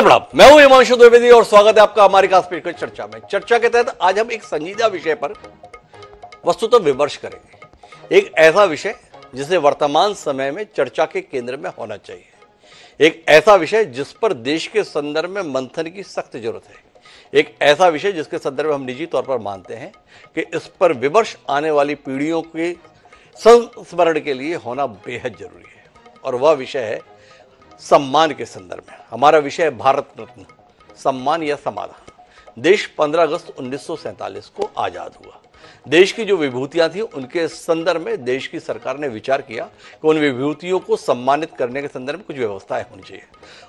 प्रणाम, मैं हूं हिमांशु द्विवेदी और स्वागत है आपका हमारी खास पेशकश चर्चा में। चर्चा के तहत आज हम एक संजीदा विषय पर वस्तुतः विमर्श करेंगे। एक ऐसा विषय जिसे वर्तमान समय में चर्चा के केंद्र में होना चाहिए, एक ऐसा विषय जिस पर देश के संदर्भ में मंथन की सख्त जरूरत है, एक ऐसा विषय जिसके संदर्भ में हम निजी तौर पर मानते हैं कि इस पर विमर्श आने वाली पीढ़ियों के संस्मरण के लिए होना बेहद जरूरी है। और वह विषय है सम्मान के संदर्भ में। हमारा विषय है भारत रत्न, सम्मान या समाधान। देश 15 अगस्त 1947 को आजाद हुआ। देश की जो विभूतियां थी उनके संदर्भ में देश की सरकार ने विचार किया कि उन विभूतियों को सम्मानित करने के संदर्भ में कुछ व्यवस्थाएं होनी चाहिए।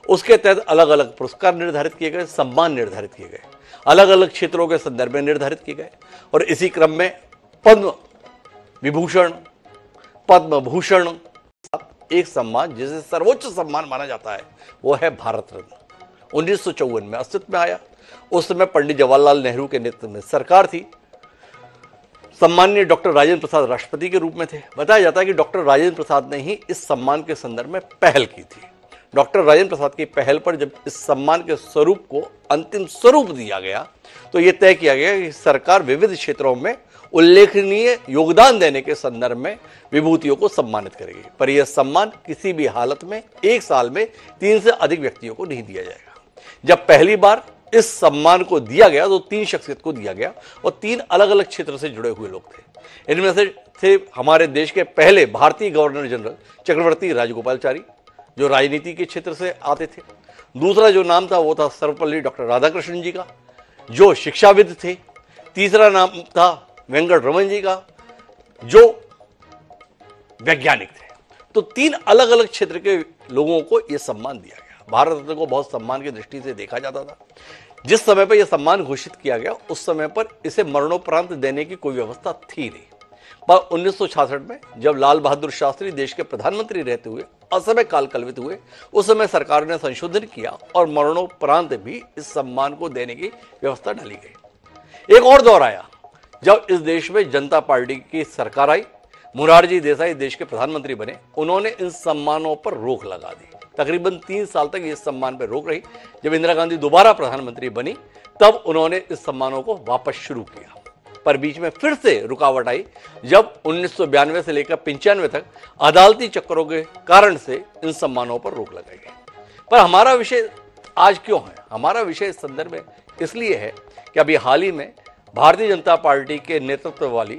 उसके तहत अलग अलग पुरस्कार निर्धारित किए गए, सम्मान निर्धारित किए गए, अलग अलग क्षेत्रों के संदर्भ में निर्धारित किए गए। और इसी क्रम में पद्म विभूषण, पद्म भूषण, एक सम्मान जिसे सर्वोच्च सम्मान माना जाता है वो है भारत रत्न। 1954 में अस्तित्व में आया। उस समय पंडित जवाहरलाल नेहरू के नेतृत्व में सरकार थी। सम्माननीय डॉक्टर राजेंद्र प्रसाद राष्ट्रपति के रूप में थे। बताया जाता है कि डॉक्टर राजेंद्र प्रसाद ने ही इस सम्मान के संदर्भ में पहल की थी। डॉक्टर राजेंद्र प्रसाद की पहल पर जब इस सम्मान के स्वरूप को अंतिम स्वरूप दिया गया तो यह तय किया गया कि सरकार विविध क्षेत्रों में उल्लेखनीय योगदान देने के संदर्भ में विभूतियों को सम्मानित करेगी। पर यह सम्मान किसी भी हालत में एक साल में 3 से अधिक व्यक्तियों को नहीं दिया जाएगा। जब पहली बार इस सम्मान को दिया गया तो 3 शख्सियत को दिया गया और 3 अलग अलग क्षेत्र से जुड़े हुए लोग थे। इनमें से थे हमारे देश के पहले भारतीय गवर्नर जनरल चक्रवर्ती राजगोपालाचारी, जो राजनीति के क्षेत्र से आते थे। दूसरा जो नाम था वो था सर्वपल्ली डॉक्टर राधाकृष्णन जी का, जो शिक्षाविद थे। तीसरा नाम था वेंकट रमन जी का, जो वैज्ञानिक थे। तो 3 अलग अलग क्षेत्र के लोगों को यह सम्मान दिया गया। भारत रत्न को बहुत सम्मान की दृष्टि से देखा जाता था। जिस समय पर यह सम्मान घोषित किया गया उस समय पर इसे मरणोपरांत देने की कोई व्यवस्था थी नहीं। पर 1966 में जब लाल बहादुर शास्त्री देश के प्रधानमंत्री रहते हुए असमय काल कल्पित हुए, उस समय सरकार ने संशोधन किया और मरणोपरांत भी इस सम्मान को देने की व्यवस्था डाली गई। एक और दौर आया जब इस देश में जनता पार्टी की सरकार आई। मोरारजी देसाई देश के प्रधानमंत्री बने। उन्होंने इन सम्मानों पर रोक लगा दी। तकरीबन 3 साल तक इस सम्मान पर रोक रही। जब इंदिरा गांधी दोबारा प्रधानमंत्री बनी तब उन्होंने इस सम्मानों को वापस शुरू किया। पर बीच में फिर से रुकावट आई जब 1992 से लेकर 95 तक अदालती चक्करों के कारण से इन सम्मानों पर रोक लगाई गई। पर हमारा विषय आज क्यों है? हमारा विषय इस संदर्भ में इसलिए है कि अभी हाल ही में भारतीय जनता पार्टी के नेतृत्व वाली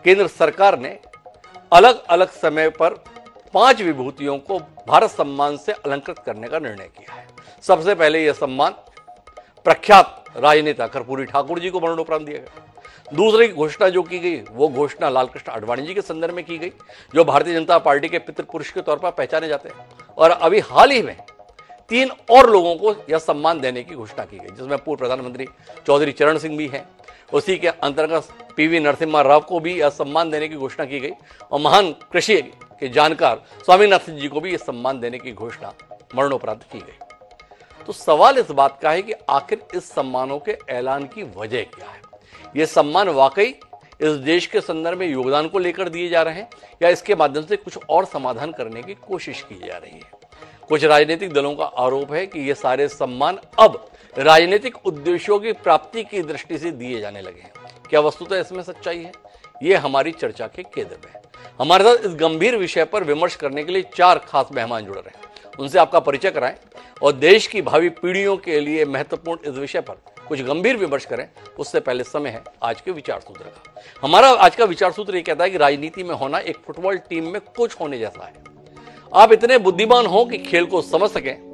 केंद्र सरकार ने अलग अलग समय पर 5 विभूतियों को भारत सम्मान से अलंकृत करने का निर्णय किया है। सबसे पहले यह सम्मान प्रख्यात राजनेता कर्पूरी ठाकुर जी को मरणोपरांत दिया गया। दूसरी घोषणा जो की गई वो घोषणा लालकृष्ण आडवाणी जी के संदर्भ में की गई, जो भारतीय जनता पार्टी के पितृपुरुष के तौर पर पहचाने जाते हैं। और अभी हाल ही में 3 और लोगों को यह सम्मान देने की घोषणा की गई, जिसमें पूर्व प्रधानमंत्री चौधरी चरण सिंह भी हैं। उसी के अंतर्गत पीवी नरसिम्हा राव को भी यह सम्मान देने की घोषणा की गई और महान कृषि के जानकार स्वामीनाथन जी को भी यह सम्मान देने की घोषणा मरणोपरांत की गई। तो सवाल इस बात का है कि आखिर इस सम्मानों के ऐलान की वजह क्या है? ये सम्मान वाकई इस देश के संदर्भ में योगदान को लेकर दिए जा रहे हैं या इसके माध्यम से कुछ और समाधान करने की कोशिश की जा रही है? कुछ राजनीतिक दलों का आरोप है कि ये सारे सम्मान अब राजनीतिक उद्देश्यों की प्राप्ति की दृष्टि से दिए जाने लगे हैं। क्या वस्तुतः इसमें सच्चाई है? ये हमारी चर्चा के केंद्र में है। हमारे साथ इस गंभीर विषय पर विमर्श करने के लिए 4 खास मेहमान जुड़ रहे हैं। उनसे आपका परिचय कराएं और देश की भावी पीढ़ियों के लिए महत्वपूर्ण इस विषय पर कुछ गंभीर विमर्श करें। उससे पहले समय है आज के विचार सूत्र का। हमारा आज का विचार सूत्र यह कहता है कि राजनीति में होना एक फुटबॉल टीम में कोच होने जैसा है। आप इतने बुद्धिमान हो कि खेल को समझ सकें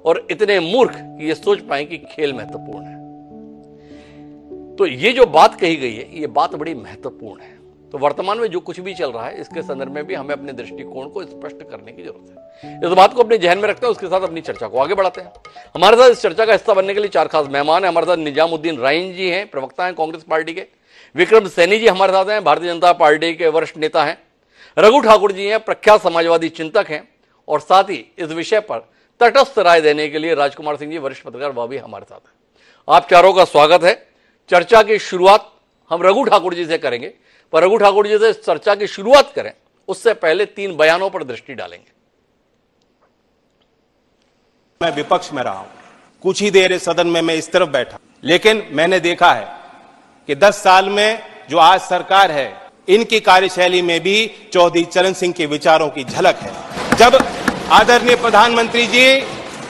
और इतने मूर्ख कि ये सोच पाएं कि खेल महत्वपूर्ण है। तो ये जो बात कही गई है ये बात बड़ी महत्वपूर्ण है। तो वर्तमान में जो कुछ भी चल रहा है इसके संदर्भ में भी हमें अपने दृष्टिकोण को स्पष्ट करने की जरूरत है। इस बात को अपने जहन में रखते हैं, उसके साथ अपनी चर्चा को आगे बढ़ाते हैं। हमारे साथ इस चर्चा का हिस्सा बनने के लिए 4 खास मेहमान हैं। हमारे साथ निजामुद्दीन राइन जी हैं, प्रवक्ता हैं कांग्रेस पार्टी के। विक्रम सैनी जी हमारे साथ हैं, भारतीय जनता पार्टी के वरिष्ठ नेता हैं। रघु ठाकुर जी हैं, प्रख्यात समाजवादी चिंतक हैं। और साथ ही इस विषय पर तटस्थ राय देने के लिए राजकुमार सिंह जी वरिष्ठ पत्रकार, वह भी हमारे साथ हैं। आप चारों का स्वागत है। चर्चा की शुरुआत हम रघु ठाकुर जी से करेंगे, पर रघु ठाकुर जी से चर्चा की शुरुआत करें उससे पहले 3 बयानों पर दृष्टि डालेंगे। मैं विपक्ष में रहा हूं कुछ ही देर इस सदन में मैं इस तरफ बैठा, लेकिन मैंने देखा है कि 10 साल में जो आज सरकार है, इनकी कार्यशैली में भी चौधरी चरण सिंह के विचारों की झलक है। जब आदरणीय प्रधानमंत्री जी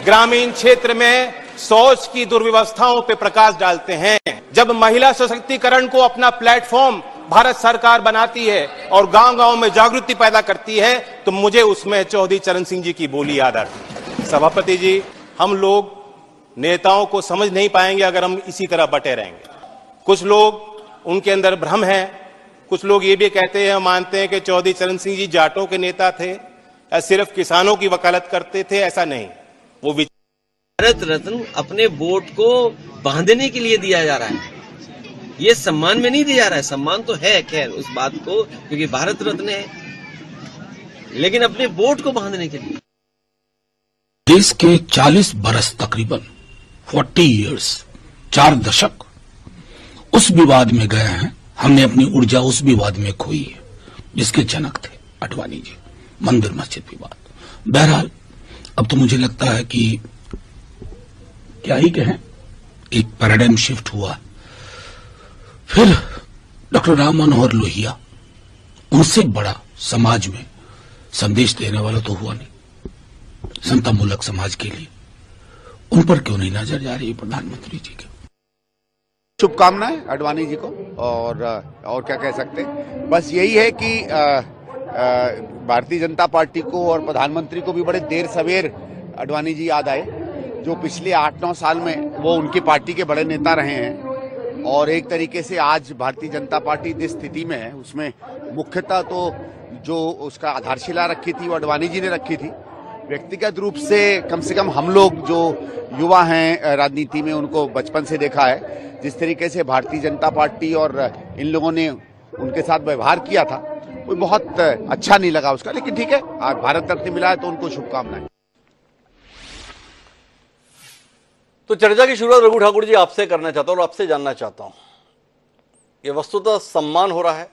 ग्रामीण क्षेत्र में शौच की दुर्व्यवस्थाओं पर प्रकाश डालते हैं, जब महिला सशक्तिकरण को अपना प्लेटफॉर्म भारत सरकार बनाती है और गांव-गांव में जागृति पैदा करती है, तो मुझे उसमें चौधरी चरण सिंह जी की बोली याद आती है। सभापति जी, हम लोग नेताओं को समझ नहीं पाएंगे अगर हम इसी तरह बटे रहेंगे। कुछ लोग उनके अंदर भ्रम है, कुछ लोग ये भी कहते हैं, मानते हैं कि चौधरी चरण सिंह जी जाटों के नेता थे या सिर्फ किसानों की वकालत करते थे। ऐसा नहीं, वो भारत रत्न अपने वोट को बांधने के लिए दिया जा रहा है, ये सम्मान में नहीं दिया जा रहा है। सम्मान तो है खैर उस बात को, क्योंकि भारत रत्न है, लेकिन अपने वोट को बांधने के लिए। देश के 40 बरस, तकरीबन 40 इयर्स, 4 दशक उस विवाद में गए हैं। हमने अपनी ऊर्जा उस विवाद में खोई है जिसके जनक थे आडवाणी जी, मंदिर मस्जिद विवाद। बहरहाल अब तो मुझे लगता है कि क्या ही कहें, एक पैराडाइम शिफ्ट हुआ। फिर डॉक्टर राम मनोहर लोहिया, उनसे बड़ा समाज में संदेश देने वाला तो हुआ नहीं समतामूलक समाज के लिए। उन पर क्यों नहीं नजर जा रही है प्रधानमंत्री जी की? शुभकामनाएं आडवाणी जी को, और क्या कह सकते हैं। बस यही है कि भारतीय जनता पार्टी को और प्रधानमंत्री को भी बड़े देर सवेर आडवाणी जी याद आए, जो पिछले 8-9 साल में वो उनकी पार्टी के बड़े नेता रहे हैं। और एक तरीके से आज भारतीय जनता पार्टी जिस स्थिति में है, उसमें मुख्यतः तो जो उसका आधारशिला रखी थी वो आडवाणी जी ने रखी थी। व्यक्तिगत रूप से कम हम लोग जो युवा हैं राजनीति में, उनको बचपन से देखा है जिस तरीके से भारतीय जनता पार्टी और इन लोगों ने उनके साथ व्यवहार किया था, वो बहुत अच्छा नहीं लगा उसका। लेकिन ठीक है, आज भारत रत्न मिला है तो उनको शुभकामनाएं। तो चर्चा की शुरुआत रघु ठाकुर जी आपसे करना चाहता हूं और आपसे जानना चाहता हूं, ये वस्तुतः सम्मान हो रहा है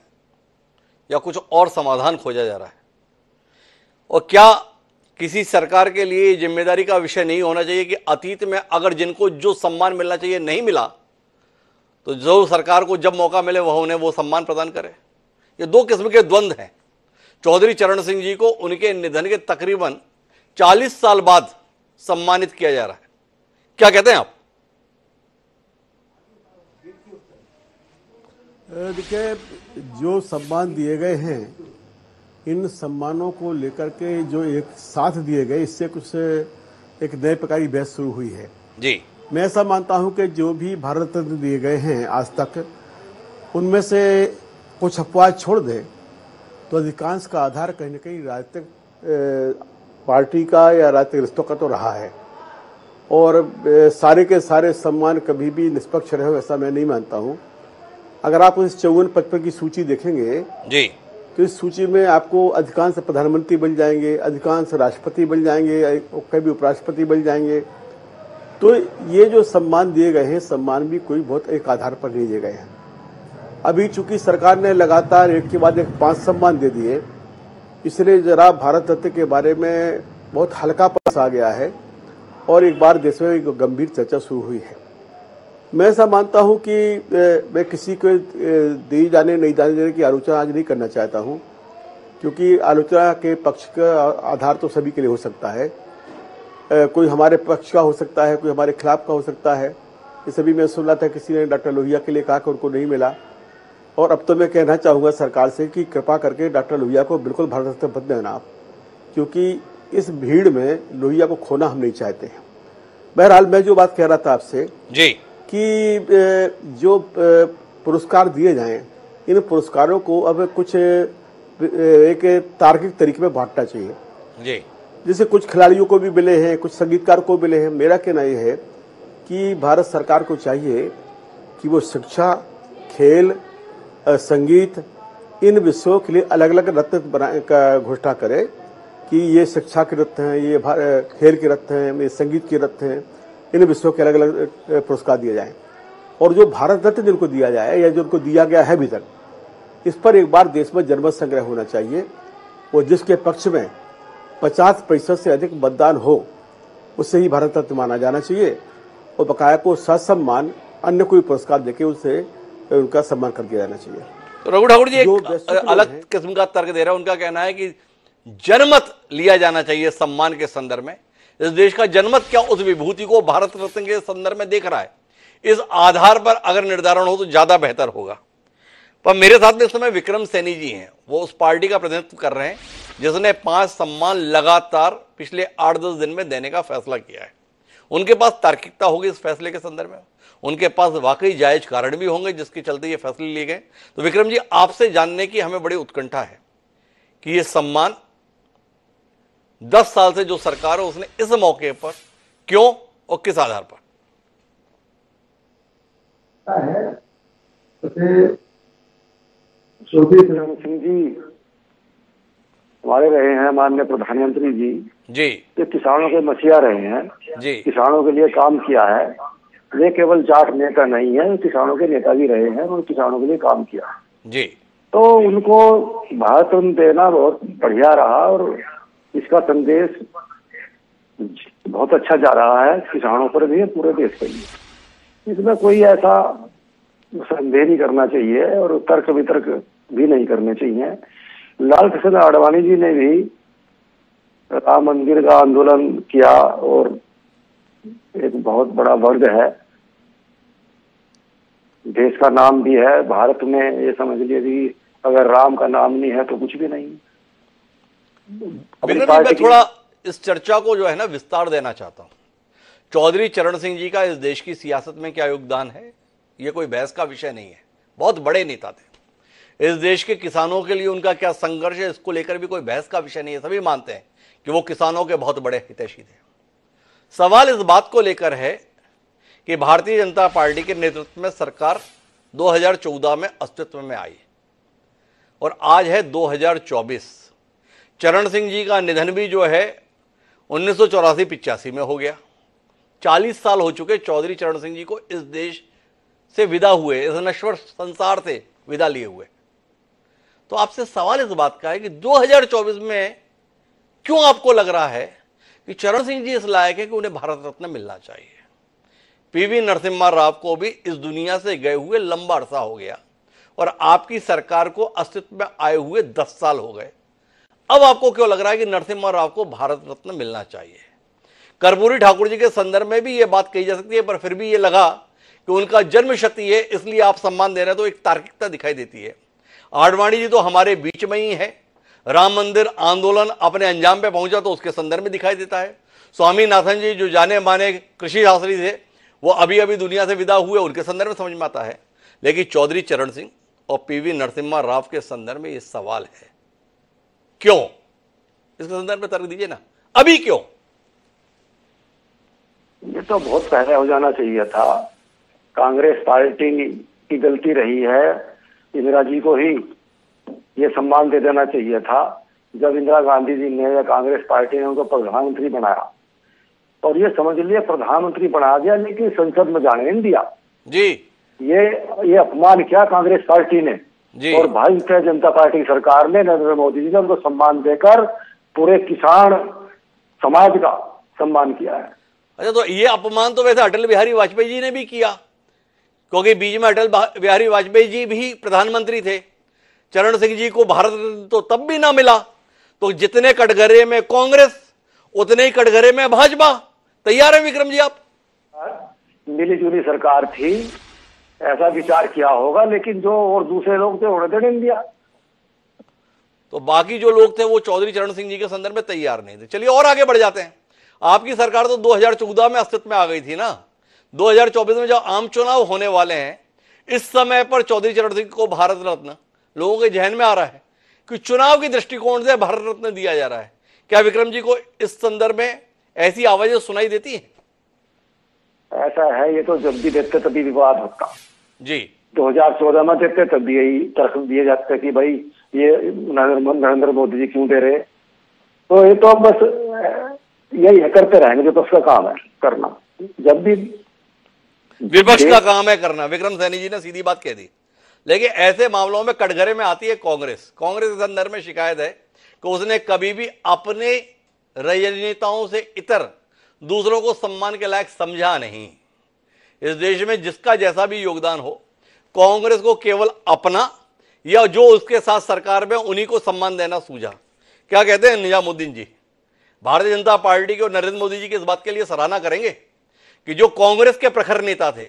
या कुछ और समाधान खोजा जा रहा है? और क्या किसी सरकार के लिए जिम्मेदारी का विषय नहीं होना चाहिए कि अतीत में अगर जिनको जो सम्मान मिलना चाहिए नहीं मिला, तो जो सरकार को जब मौका मिले वह उन्हें वो सम्मान प्रदान करे? ये दो किस्म के द्वंद्व हैं। चौधरी चरण सिंह जी को उनके निधन के तकरीबन 40 साल बाद सम्मानित किया जा रहा है, क्या कहते हैं आप? देखिए, जो सम्मान दिए गए हैं, इन सम्मानों को लेकर के जो एक साथ दिए गए, इससे कुछ एक नए प्रकार की बहस शुरू हुई है जी। मैं ऐसा मानता हूं कि जो भी भारत रत्न दिए गए हैं आज तक, उनमें से कुछ अपवाद छोड़ दें तो अधिकांश का आधार कहीं न कहीं राजनीतिक पार्टी का या राजनीतिक रिश्तों का तो रहा है। और सारे के सारे सम्मान कभी भी निष्पक्ष रहे, ऐसा मैं नहीं मानता हूं। अगर आप उस 54-55 की सूची देखेंगे जी, तो इस सूची में आपको अधिकांश प्रधानमंत्री बन जाएंगे, अधिकांश राष्ट्रपति बन जाएंगे, कभी उपराष्ट्रपति बन जाएंगे। तो ये जो सम्मान दिए गए हैं, सम्मान भी कोई बहुत एक आधार पर नहीं दिए गए हैं। अभी चूंकि सरकार ने लगातार एक के बाद एक 5 सम्मान दे दिए, इसलिए जरा भारत रत्न के बारे में बहुत हल्कापन आ गया है और एक बार देश में एक गंभीर चर्चा शुरू हुई है। मैं ऐसा मानता हूं कि मैं किसी को दिए जाने नहीं जाने की आलोचना आज नहीं करना चाहता हूं, क्योंकि आलोचना के पक्ष का आधार तो सभी के लिए हो सकता है। कोई हमारे पक्ष का हो सकता है, कोई हमारे खिलाफ का हो सकता है। ये सभी मैं सुन रहा था, किसी ने डॉक्टर लोहिया के लिए कहा कि उनको नहीं मिला, और अब तो मैं कहना चाहूंगा सरकार से कि कृपा करके डॉक्टर लोहिया को बिल्कुल भारत रत्न मत देना आप, क्योंकि इस भीड़ में लोहिया को खोना हम नहीं चाहते हैं। बहरहाल मैं जो बात कह रहा था आपसे जी, कि जो पुरस्कार दिए जाएं, इन पुरस्कारों को अब कुछ एक तार्किक तरीके में बांटना चाहिए जी। जैसे कुछ खिलाड़ियों को भी मिले हैं, कुछ संगीतकार को मिले हैं। मेरा कहना यह है कि भारत सरकार को चाहिए कि वो शिक्षा, खेल, संगीत, इन विषयों के लिए अलग अलग रत्न का घोषणा करे कि ये शिक्षा के रत्न हैं, ये खेल के रत्न हैं, ये संगीत के रत्न हैं। इन विषयों के अलग अलग पुरस्कार दिए जाएं, और जो भारत रत्न जिनको दिया जाए या जो उनको दिया गया है अभी तक, इस पर एक बार देश में जनमत संग्रह होना चाहिए, और जिसके पक्ष में 50% से अधिक मतदान हो, उससे ही भारत रत्न माना जाना चाहिए। और बकाया को ससम्मान अन्य कोई पुरस्कार देके उसे उनका सम्मान कर दिया जाना चाहिए। तो रघु ठाकुर जी जो एक बेसिक लोग अलग हैं- किस्म का तर्क दे रहे हैं। उनका कहना है कि जनमत लिया जाना चाहिए सम्मान के संदर्भ में। इस देश का जनमत क्या उस विभूति को भारत रत्न के संदर्भ में देख रहा है, इस आधार पर अगर निर्धारण हो तो ज्यादा बेहतर होगा। पर मेरे साथ में इस समय विक्रम सैनी जी हैं, वो उस पार्टी का प्रतिनिधित्व कर रहे हैं जिसने 5 सम्मान लगातार पिछले 8-10 दिन में देने का फैसला किया है। उनके पास तार्किकता होगी इस फैसले के संदर्भ में, उनके पास वाकई जायज कारण भी होंगे जिसके चलते ये फैसले लिए गए। तो विक्रम जी, आपसे जानने की हमें बड़ी उत्कंठा है कि ये सम्मान 10 साल से जो सरकार है उसने इस मौके पर क्यों और किस आधार पर? चौधरी चरण सिंह जी हमारे रहे हैं, माननीय प्रधानमंत्री जी जी ये किसानों के मसीहा रहे हैं, जी किसानों के लिए काम किया है। वे केवल जाट नेता नहीं है, किसानों के नेता भी रहे हैं और किसानों के लिए काम किया है। जी तो उनको भारत रत्न देना बहुत बढ़िया रहा और इसका संदेश बहुत अच्छा जा रहा है किसानों पर भी, पूरे देश पर भी। इसमें कोई ऐसा संदेह नहीं करना चाहिए और तर्क वितर्क भी नहीं करने चाहिए। लाल कृष्ण आडवाणी जी ने भी राम मंदिर का आंदोलन किया और एक बहुत बड़ा वर्ग है, देश का नाम भी है भारत में, ये समझ लीजिए कि अगर राम का नाम नहीं है तो कुछ भी नहीं। विक्रम जी, मैं थोड़ा इस चर्चा को जो है ना विस्तार देना चाहता हूं। चौधरी चरण सिंह जी का इस देश की सियासत में क्या योगदान है, ये कोई बहस का विषय नहीं है। बहुत बड़े नेता थे। इस देश के किसानों के लिए उनका क्या संघर्ष है, इसको लेकर भी कोई बहस का विषय नहीं है। सभी मानते हैं कि वो किसानों के बहुत बड़े हितैषी थे। सवाल इस बात को लेकर है कि भारतीय जनता पार्टी के नेतृत्व में सरकार 2014 में अस्तित्व में आई और आज है 2024। चरण सिंह जी का निधन भी जो है 1984-85 में हो गया। 40 साल हो चुके चौधरी चरण सिंह जी को इस देश से विदा हुए, इस नश्वर संसार से विदा लिए हुए। तो आपसे सवाल इस बात का है कि 2024 में क्यों आपको लग रहा है कि चरण सिंह जी इस लायक है कि उन्हें भारत रत्न मिलना चाहिए? पीवी नरसिम्हा राव को भी इस दुनिया से गए हुए लंबा अरसा हो गया और आपकी सरकार को अस्तित्व में आए हुए 10 साल हो गए। अब आपको क्यों लग रहा है कि नरसिम्हा राव को भारत रत्न मिलना चाहिए? कर्पूरी ठाकुर जी के संदर्भ में भी यह बात कही जा सकती है, पर फिर भी यह लगा कि उनका जन्म शती है इसलिए आप सम्मान दे रहे हैं, तो एक तार्किकता दिखाई देती है। आडवाणी जी तो हमारे बीच में ही है। राम मंदिर आंदोलन अपने अंजाम पे पहुंचा तो उसके संदर्भ में दिखाई देता है। स्वामीनाथन जी जो जाने माने कृषि शास्त्री थे, वो अभी अभी दुनिया से विदा हुए, उनके संदर्भ में समझ में आता है। लेकिन चौधरी चरण सिंह और पीवी नरसिम्हा राव के संदर्भ में ये सवाल है, क्यों? इसके संदर्भ में तर्क दीजिए ना, अभी क्यों? ये तो बहुत पहले हो जाना चाहिए था। कांग्रेस पार्टी की गलती रही है। इंदिरा जी को ही ये सम्मान दे देना चाहिए था जब इंदिरा गांधी जी ने या कांग्रेस पार्टी ने उनको प्रधानमंत्री बनाया। और ये समझ लिए प्रधानमंत्री बना दिया लेकिन संसद में जाने नहीं दिया जी। ये अपमान किया कांग्रेस पार्टी ने जी। और भारतीय जनता पार्टी सरकार ने, नरेंद्र मोदी जी ने उनको सम्मान देकर पूरे किसान समाज का सम्मान किया है। अच्छा, तो ये अपमान तो वैसे अटल बिहारी वाजपेयी जी ने भी किया, क्योंकि बीच में अटल बिहारी वाजपेयी जी भी प्रधानमंत्री थे। चरण सिंह जी को भारत रत्न तो तब भी ना मिला। तो जितने कटघरे में कांग्रेस उतने ही कटघरे में भाजपा। तैयार है विक्रम जी आप? मिली जुली सरकार थी, ऐसा विचार किया होगा, लेकिन जो और दूसरे लोग थे उन्होंने नहीं दिया। तो बाकी जो लोग थे वो चौधरी चरण सिंह जी के संदर्भ में तैयार नहीं थे। चलिए और आगे बढ़ जाते हैं। आपकी सरकार तो 2014 में अस्तित्व में आ गई थी ना। 2024 में जब आम चुनाव होने वाले हैं, इस समय पर चौधरी चरण सिंह को भारत रत्न लोगों के जहन में आ रहा है कि चुनाव के दृष्टिकोण से भारत रत्न दिया जा रहा है। क्या विक्रम जी को इस संदर्भ में ऐसी आवाजें सुनाई देती हैं? ऐसा है, ये तो जब भी देते तभी विवाद होता जी। 2014 में देते तब भी यही तर्क दिए जाते कि भाई ये नरेंद्र मोदी जी क्यों दे रहे। तो ये तो बस यही है, करते रहेंगे, जो तो उसका काम है करना। जब भी विपक्ष का काम है करना, विक्रम सैनी जी ने सीधी बात कह दी। लेकिन ऐसे मामलों में कटघरे में आती है कांग्रेस। कांग्रेस के संदर्भ में शिकायत है कि उसने कभी भी अपने राजनेताओं से इतर दूसरों को सम्मान के लायक समझा नहीं। इस देश में जिसका जैसा भी योगदान हो, कांग्रेस को केवल अपना या जो उसके साथ सरकार में उन्हीं को सम्मान देना सूझा। क्या कहते हैं निजामुद्दीन जी? भारतीय जनता पार्टी के और नरेंद्र मोदी जी की इस बात के लिए सराहना करेंगे कि जो कांग्रेस के प्रखर नेता थे,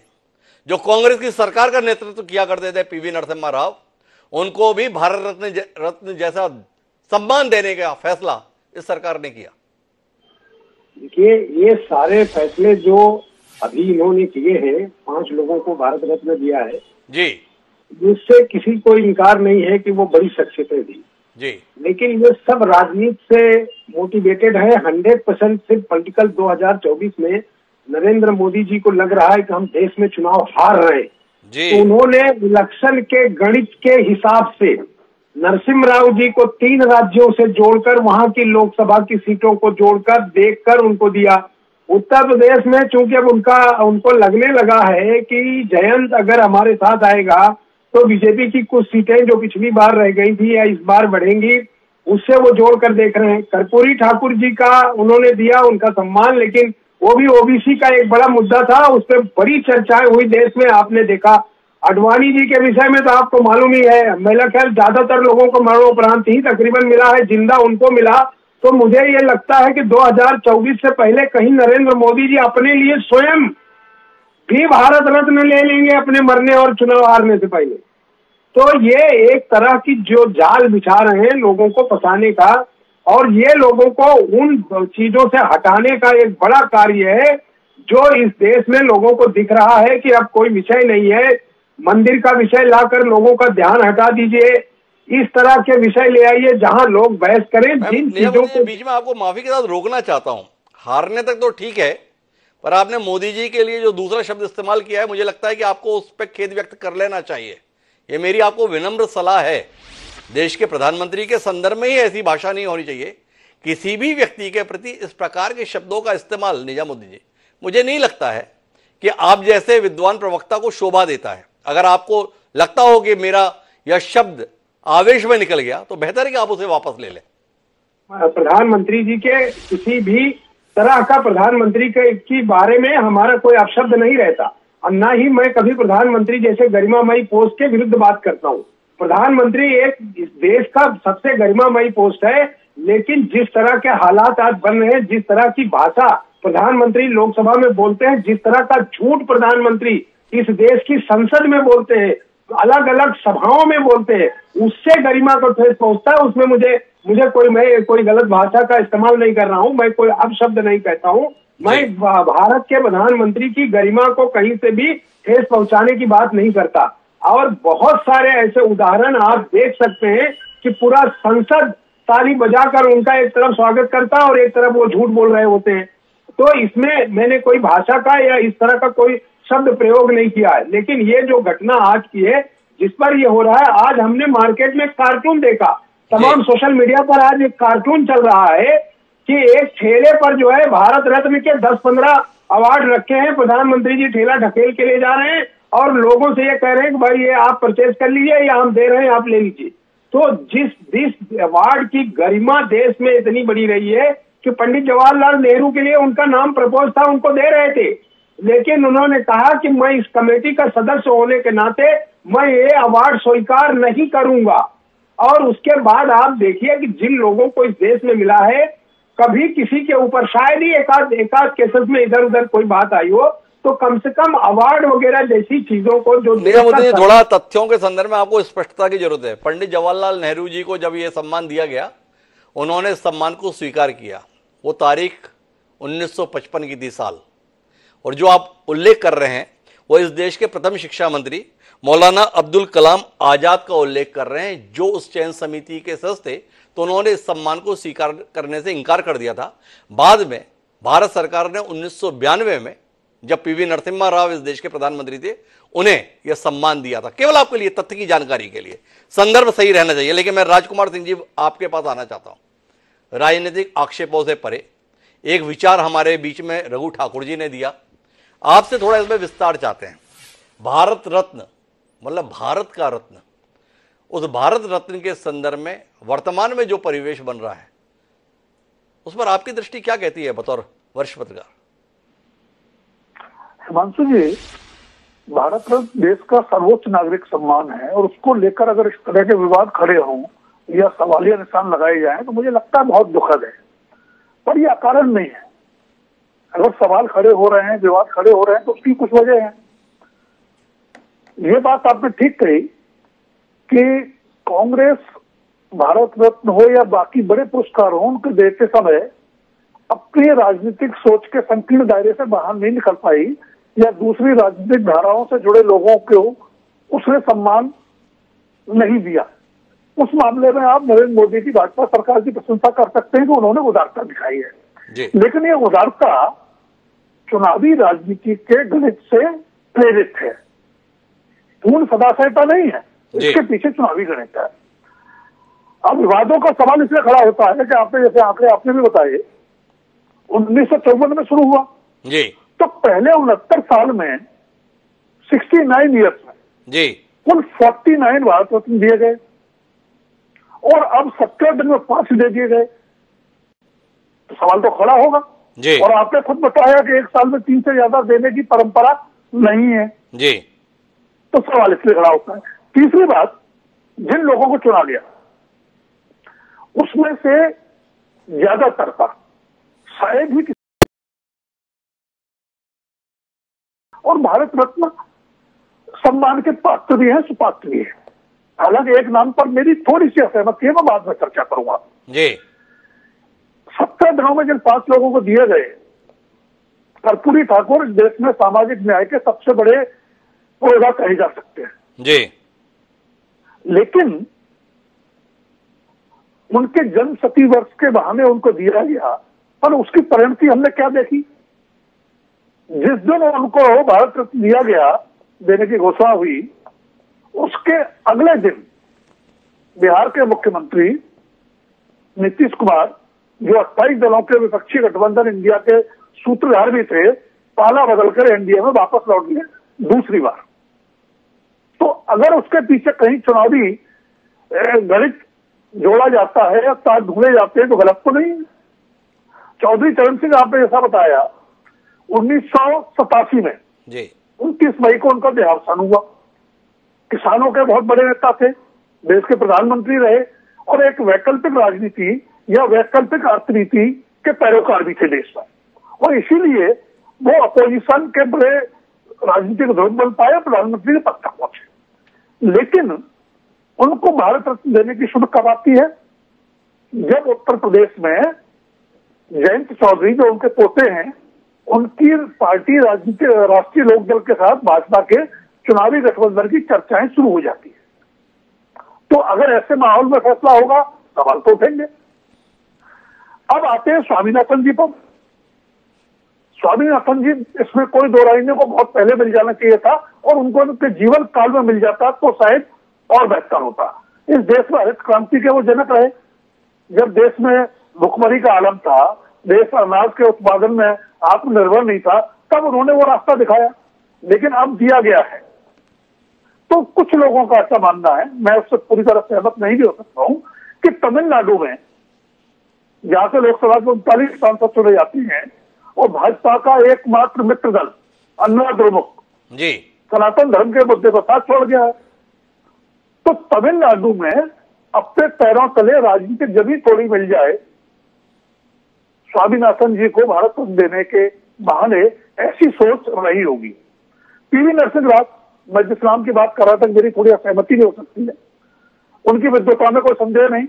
जो कांग्रेस की सरकार का नेतृत्व किया करते थे, पीवी नरसिम्हा राव, उनको भी भारत रत्न जैसा सम्मान देने का फैसला इस सरकार ने किया। देखिए, ये सारे फैसले जो अभी इन्होंने किए हैं, 5 लोगों को भारत रत्न दिया है जी, जिससे किसी को इनकार नहीं है कि वो बड़ी शख्सियतें थी जी, लेकिन ये सब राजनीति से मोटिवेटेड है। 100% सिर्फ पॉलिटिकल 2024 में नरेंद्र मोदी जी को लग रहा है कि हम देश में चुनाव हार रहे हैं, तो उन्होंने इलेक्शन के गणित के हिसाब से नरसिम्हा राव जी को 3 राज्यों से जोड़कर वहां की लोकसभा की सीटों को जोड़कर देखकर उनको दिया। उत्तर प्रदेश में चूंकि अब उनको लगने लगा है कि जयंत अगर हमारे साथ आएगा तो बीजेपी की कुछ सीटें जो पिछली बार रह गई थी या इस बार बढ़ेंगी, उससे वो जोड़कर देख रहे हैं। कर्पूरी ठाकुर जी का उन्होंने दिया, उनका सम्मान, लेकिन वो भी ओबीसी का एक बड़ा मुद्दा था, उस पर बड़ी चर्चाएं हुई देश में, आपने देखा। अडवाणी जी के विषय में तो आपको मालूम ही है, मेरा ख्याल ज्यादातर लोगों को मरणोपरांत ही तकरीबन मिला है, जिंदा उनको मिला। तो मुझे ये लगता है कि 2024 से पहले कहीं नरेंद्र मोदी जी अपने लिए स्वयं भी भारत रत्न ले लेंगे अपने मरने और चुनाव हारने से पहले। तो ये एक तरह की जो जाल बिछा रहे हैं लोगों को फंसाने का, और ये लोगों को उन चीजों से हटाने का एक बड़ा कार्य है जो इस देश में लोगों को दिख रहा है कि अब कोई विषय नहीं है। मंदिर का विषय लाकर लोगों का ध्यान हटा दीजिए, इस तरह के विषय ले आइए जहां लोग बहस करें। जिन चीजों को बीच में आपको माफी के साथ रोकना चाहता हूं, हारने तक तो ठीक है, पर आपने मोदी जी के लिए जो दूसरा शब्द इस्तेमाल किया है, मुझे लगता है कि आपको उस पर खेद व्यक्त कर लेना चाहिए। ये मेरी आपको विनम्र सलाह है। देश के प्रधानमंत्री के संदर्भ में ही ऐसी भाषा नहीं होनी चाहिए। किसी भी व्यक्ति के प्रति इस प्रकार के शब्दों का इस्तेमाल, निजामुद्दीन जी, मुझे नहीं लगता है कि आप जैसे विद्वान प्रवक्ता को शोभा देता है। अगर आपको लगता हो कि मेरा यह शब्द आवेश में निकल गया तो बेहतर है कि आप उसे वापस ले लें। प्रधानमंत्री जी के किसी भी तरह का प्रधानमंत्री के बारे में हमारा कोई अपशब्द नहीं रहता, और ना ही मैं कभी प्रधानमंत्री जैसे गरिमामयी पोस्ट के विरुद्ध बात करता हूँ। प्रधानमंत्री एक इस देश का सबसे गरिमामयी पोस्ट है, लेकिन जिस तरह के हालात आज बन रहे हैं, जिस तरह की भाषा प्रधानमंत्री लोकसभा में बोलते हैं, जिस तरह का झूठ प्रधानमंत्री इस देश की संसद में बोलते हैं, अलग अलग सभाओं में बोलते हैं, उससे गरिमा को ठेस पहुंचता है। उसमें मैं कोई गलत भाषा का इस्तेमाल नहीं कर रहा हूं, मैं कोई अपशब्द नहीं कहता हूं। मैं भारत के प्रधानमंत्री की गरिमा को कहीं से भी ठेस पहुंचाने की बात नहीं करता। और बहुत सारे ऐसे उदाहरण आप देख सकते हैं कि पूरा संसद ताली बजाकर उनका एक तरफ स्वागत करता और एक तरफ वो झूठ बोल रहे होते हैं। तो इसमें मैंने कोई भाषा का या इस तरह का कोई शब्द प्रयोग नहीं किया है। लेकिन ये जो घटना आज की है, जिस पर ये हो रहा है, आज हमने मार्केट में कार्टून देखा, तमाम सोशल मीडिया पर आज एक कार्टून चल रहा है कि एक ठेले पर जो है भारत रत्न के 10-15 अवार्ड रखे हैं, प्रधानमंत्री जी ठेला ढकेल के ले जा रहे हैं और लोगों से ये कह रहे हैं कि भाई ये आप परचेज कर लीजिए या हम दे रहे हैं, आप ले लीजिए। तो जिस अवार्ड की गरिमा देश में इतनी बड़ी रही है कि पंडित जवाहरलाल नेहरू के लिए उनका नाम प्रपोज था, उनको दे रहे थे, लेकिन उन्होंने कहा कि मैं इस कमेटी का सदस्य होने के नाते मैं ये अवार्ड स्वीकार नहीं करूंगा। और उसके बाद आप देखिए कि जिन लोगों को इस देश में मिला है, कभी किसी के ऊपर शायद ही एकाध केसेस में इधर उधर कोई बात आई हो, तो कम से कम अवार्ड वगैरह जैसी चीजों को जो थोड़ा तथ्यों के संदर्भ में आपको स्पष्टता की जरूरत है। पंडित जवाहरलाल नेहरू जी को जब यह सम्मान दिया गया, उन्होंने इस सम्मान को स्वीकार किया। वो तारीख 1955 की थी साल, और जो आप उल्लेख कर रहे हैं वो इस देश के प्रथम शिक्षा मंत्री मौलाना अब्दुल कलाम आजाद का उल्लेख कर रहे हैं, जो उस चयन समिति के सदस्य थे। तो उन्होंने इस सम्मान को स्वीकार करने से इनकार कर दिया था। बाद में भारत सरकार ने 1992 में, जब पीवी नरसिम्हा राव इस देश के प्रधानमंत्री थे, उन्हें यह सम्मान दिया था। केवल आपके लिए तथ्य की जानकारी के लिए, संदर्भ सही रहना चाहिए। लेकिन मैं राजकुमार सिंह जी आपके पास आना चाहता हूं। राजनीतिक आक्षेपों से परे एक विचार हमारे बीच में रघु ठाकुर जी ने दिया, आपसे थोड़ा इसमें विस्तार चाहते हैं। भारत रत्न मतलब भारत का रत्न, उस भारत रत्न के संदर्भ में वर्तमान में जो परिवेश बन रहा है, उस पर आपकी दृष्टि क्या कहती है बतौर वरिष्ठ पत्रकार? हिमांशु जी, भारत रत्न देश का सर्वोच्च नागरिक सम्मान है और उसको लेकर अगर इस तरह के विवाद खड़े हों या सवालिया निशान लगाए जाएं तो मुझे लगता है बहुत दुखद है, पर यह अकारण नहीं है। अगर सवाल खड़े हो रहे हैं, विवाद खड़े हो रहे हैं तो उसकी कुछ वजह है। ये बात आपने ठीक कही कि कांग्रेस भारत रत्न हो या बाकी बड़े पुरस्कार हो, उनको देते समय अपनी राजनीतिक सोच के संकीर्ण दायरे से बाहर नहीं निकल पाई या दूसरी राजनीतिक धाराओं से जुड़े लोगों को उसने सम्मान नहीं दिया। उस मामले में आप नरेंद्र मोदी की भाजपा सरकार की प्रशंसा कर सकते हैं कि उन्होंने उदारता दिखाई है, लेकिन ये उदारता चुनावी राजनीति के गणित से प्रेरित है, पूर्ण सदाशयता नहीं है, इसके पीछे चुनावी गणित है। अब विवादों का सवाल इसलिए खड़ा होता है कि आपने जैसे आंकड़े आपने भी बताए 1954 में शुरू हुआ जी, तो पहले 69 साल में 69 ईयर्स में जी कुल 49 भारत रत्न दिए गए और अब 17 दिन में 5 दे दिए गए, तो सवाल तो खड़ा होगा जी। और आपने खुद बताया कि एक साल में 3 से ज्यादा देने की परंपरा नहीं है जी, तो सवाल इसलिए खड़ा होता है। तीसरी बात, जिन लोगों को चुना गया उसमें से ज्यादातर का शायद ही और भारत रत्न सम्मान के पात्र भी हैं, सुपात्र भी हैं। हालांकि एक नाम पर मेरी थोड़ी सी असहमति है, मैं बाद में चर्चा करूंगा जी। 17 दिनों में जिन 5 लोगों को दिए गए, कर्पूरी ठाकुर इस देश में सामाजिक न्याय के सबसे बड़े पुरोधा कहे जा सकते हैं जी, लेकिन उनके जन्म शती वर्ष के बहाने उनको दिया गया, पर उसकी परिणति हमने क्या देखी? जिस दिन उनको भारत रत्न दिया गया, देने की घोषणा हुई, उसके अगले दिन बिहार के मुख्यमंत्री नीतीश कुमार, जो 28 दलों के विपक्षी गठबंधन इंडिया के सूत्रधार भी थे, पाला बदलकर एनडीए में वापस लौट गए दूसरी बार। तो अगर उसके पीछे कहीं चुनावी गणित जोड़ा जाता है या तार ढूंढे जाते हैं तो गलत तो नहीं है। चौधरी चरण सिंह, आपने जैसा बताया 1987 में 29 मई को उनका देहावसान हुआ। किसानों के बहुत बड़े नेता थे, देश के प्रधानमंत्री रहे और एक वैकल्पिक राजनीति या वैकल्पिक अर्थनीति के पैरोकार भी थे देश में, और इसीलिए वो अपोजिशन के बड़े राजनीतिक ध्रुव बन पाए, प्रधानमंत्री के पद तक पहुंचे। लेकिन उनको भारत रत्न देने की शुभ कब आती है? जब उत्तर प्रदेश में जयंत चौधरी, जो उनके पोते हैं, उनकी पार्टी राष्ट्रीय लोकदल के साथ भाजपा के चुनावी गठबंधन की चर्चाएं शुरू हो जाती है। तो अगर ऐसे माहौल में फैसला होगा, सवाल तो उठेंगे। अब आते हैं स्वामीनाथन जी पर। स्वामीनाथन जी, इसमें कोई दो राय नहीं, को बहुत पहले मिल जाना चाहिए था और उनको उनके जीवन काल में मिल जाता तो शायद और बेहतर होता। इस देश में हरित क्रांति के वो जनक रहे। जब देश में भुखमरी का आलम था, देश अनाज के उत्पादन में आत्मनिर्भर नहीं था, तब उन्होंने वो रास्ता दिखाया। लेकिन अब दिया गया है तो कुछ लोगों का ऐसा मानना है, मैं उससे पूरी तरह सहमत नहीं भी हो सकता हूं, कि तमिलनाडु में जहां से लोकसभा के 39 सांसद चुने जाते हैं और भाजपा का एकमात्र मित्र दल अन्ना द्रमुक जी सनातन धर्म के मुद्दे पर साथ छोड़ गया है, तो तमिलनाडु में अपने पैरों तले राजनीतिक जमीन थोड़ी मिल जाए, स्वामीनाथन जी को भारत रत्न देने के बहाने ऐसी सोच रही होगी। पीवी नरसिंह राव, मैं जिस नाम की बात कर रहा था, मेरी थोड़ी असहमति नहीं हो सकती है, उनकी विद्वता में कोई संदेह नहीं।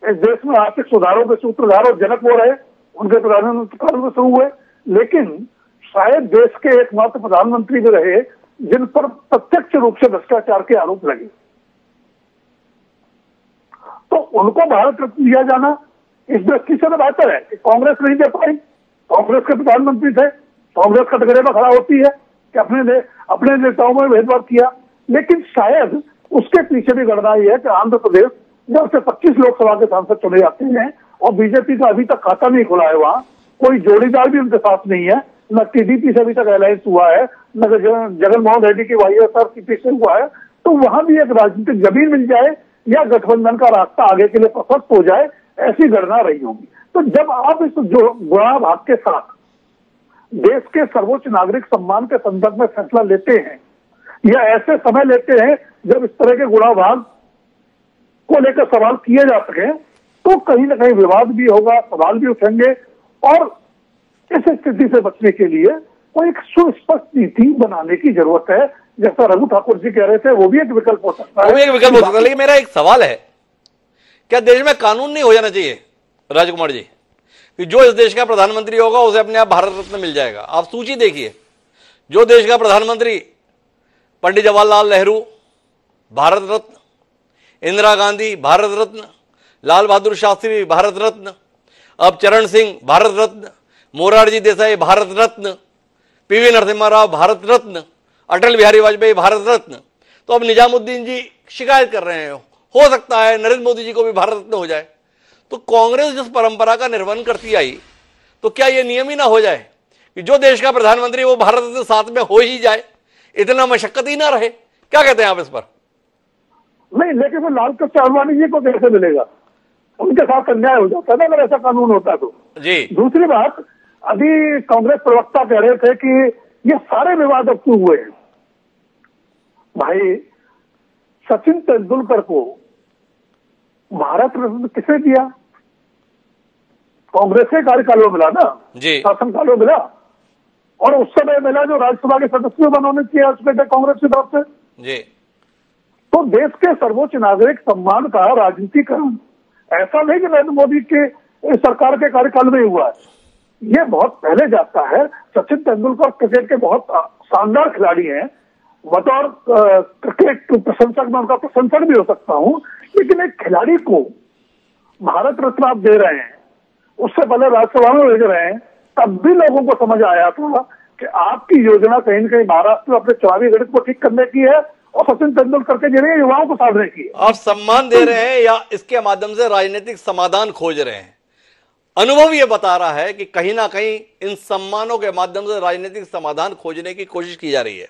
इस देश में आर्थिक सुधारों के सूत्रधार और जनक वो रहे, उनके प्रधानमंत्री काल में शुरू हुए, लेकिन शायद देश के एकमात्र प्रधानमंत्री भी रहे जिन पर प्रत्यक्ष रूप से भ्रष्टाचार के आरोप लगे। तो उनको भारत रत्न दिया जाना इस दृष्टि से बेहतर है कि कांग्रेस नहीं दे पाई। कांग्रेस के प्रधानमंत्री थे, कांग्रेस कटघरे में खड़ा होती है कि अपने नेताओं में भेदभाव किया, लेकिन शायद उसके पीछे भी गणना ये है कि आंध्र प्रदेश जब से 25 लोकसभा के सांसद चुने जाते हैं और बीजेपी का अभी तक खाता नहीं खुला है, वहां कोई जोड़ीदार भी उनके साथ नहीं है, न टीडीपी से अभी तक अलायंस हुआ है, न जगनमोहन रेड्डी की वाईएसआरसीपी से हुआ है, तो वहां भी एक राजनीतिक जमीन मिल जाए या गठबंधन का रास्ता आगे के लिए प्रशस्त हो जाए, ऐसी गणना रही होगी। तो जब आप इस जो गुणा भाग के साथ देश के सर्वोच्च नागरिक सम्मान के संदर्भ में फैसला लेते हैं या ऐसे समय लेते हैं जब इस तरह के गुणाभाग को लेकर सवाल किए जा सके, तो कहीं ना कहीं विवाद भी होगा, सवाल भी उठेंगे। और इस स्थिति से बचने के लिए कोई एक सुस्पष्ट नीति बनाने की जरूरत है। जैसा रघु ठाकुर जी कह रहे थे, वो भी एक विकल्प हो सकता है। वो भी एक विकल्प हो सकता है। लेकिन मेरा एक सवाल है, क्या देश में कानून नहीं हो जाना चाहिए राजकुमार जी, कि जो इस देश का प्रधानमंत्री होगा उसे अपने आप भारत रत्न मिल जाएगा? आप सूची देखिए, जो देश का प्रधानमंत्री पंडित जवाहरलाल नेहरू भारत रत्न, इंदिरा गांधी भारत रत्न, लाल बहादुर शास्त्री भारत रत्न, अब चरण सिंह भारत रत्न, मोरारजी देसाई भारत रत्न, पीवी नरसिम्हा राव भारत रत्न, अटल बिहारी वाजपेयी भारत रत्न। तो अब निजामुद्दीन जी शिकायत कर रहे हैं, हो सकता है नरेंद्र मोदी जी को भी भारत रत्न हो जाए। तो कांग्रेस जिस परंपरा का निर्वहन करती आई, तो क्या यह नियम ही ना हो जाए कि जो देश का प्रधानमंत्री वो भारत रत्न साथ में हो ही जाए, इतना मशक्कत ही ना रहे? क्या कहते हैं आप इस पर? नहीं, लेकिन फिर लाल कृष्ण आडवाणी जी को कैसे मिलेगा? उनके साथ अन्याय हो जाता है ना अगर ऐसा कानून होता तो जी। दूसरी बात, अभी कांग्रेस प्रवक्ता कह रहे थे कि ये सारे विवाद अब क्यों हुए हैं। भाई, सचिन तेंदुलकर को भारत रत्न किसे दिया? कांग्रेस के कार्यकाल में मिला ना जी, शासनकाल में मिला, और उस समय मिला जो राज्यसभा के सदस्य बनने किया उसके कांग्रेस की तरफ से जी। तो देश के सर्वोच्च नागरिक सम्मान का राजनीतिकरण ऐसा नहीं कि नरेंद्र मोदी के सरकार के कार्यकाल में हुआ है, ये बहुत पहले जाता है। सचिन तेंदुलकर क्रिकेट के बहुत शानदार खिलाड़ी हैं, बतौर क्रिकेट प्रशंसक मैं उनका प्रशंसक भी हो सकता हूं, लेकिन एक खिलाड़ी को भारत रत्न आप दे रहे हैं, उससे पहले राज्यसभा में भेज रहे हैं, तब भी लोगों को समझ आया था कि आपकी योजना कहीं न कहीं महाराष्ट्र में अपने चुनावी गणित को ठीक करने की है और सचिन तेंदुलकर के जरिए युवाओं को साधने की है। आप सम्मान दे रहे हैं या इसके माध्यम से राजनीतिक समाधान खोज रहे हैं? अनुभव यह बता रहा है कि कहीं ना कहीं इन सम्मानों के माध्यम से राजनीतिक समाधान खोजने की कोशिश की जा रही है।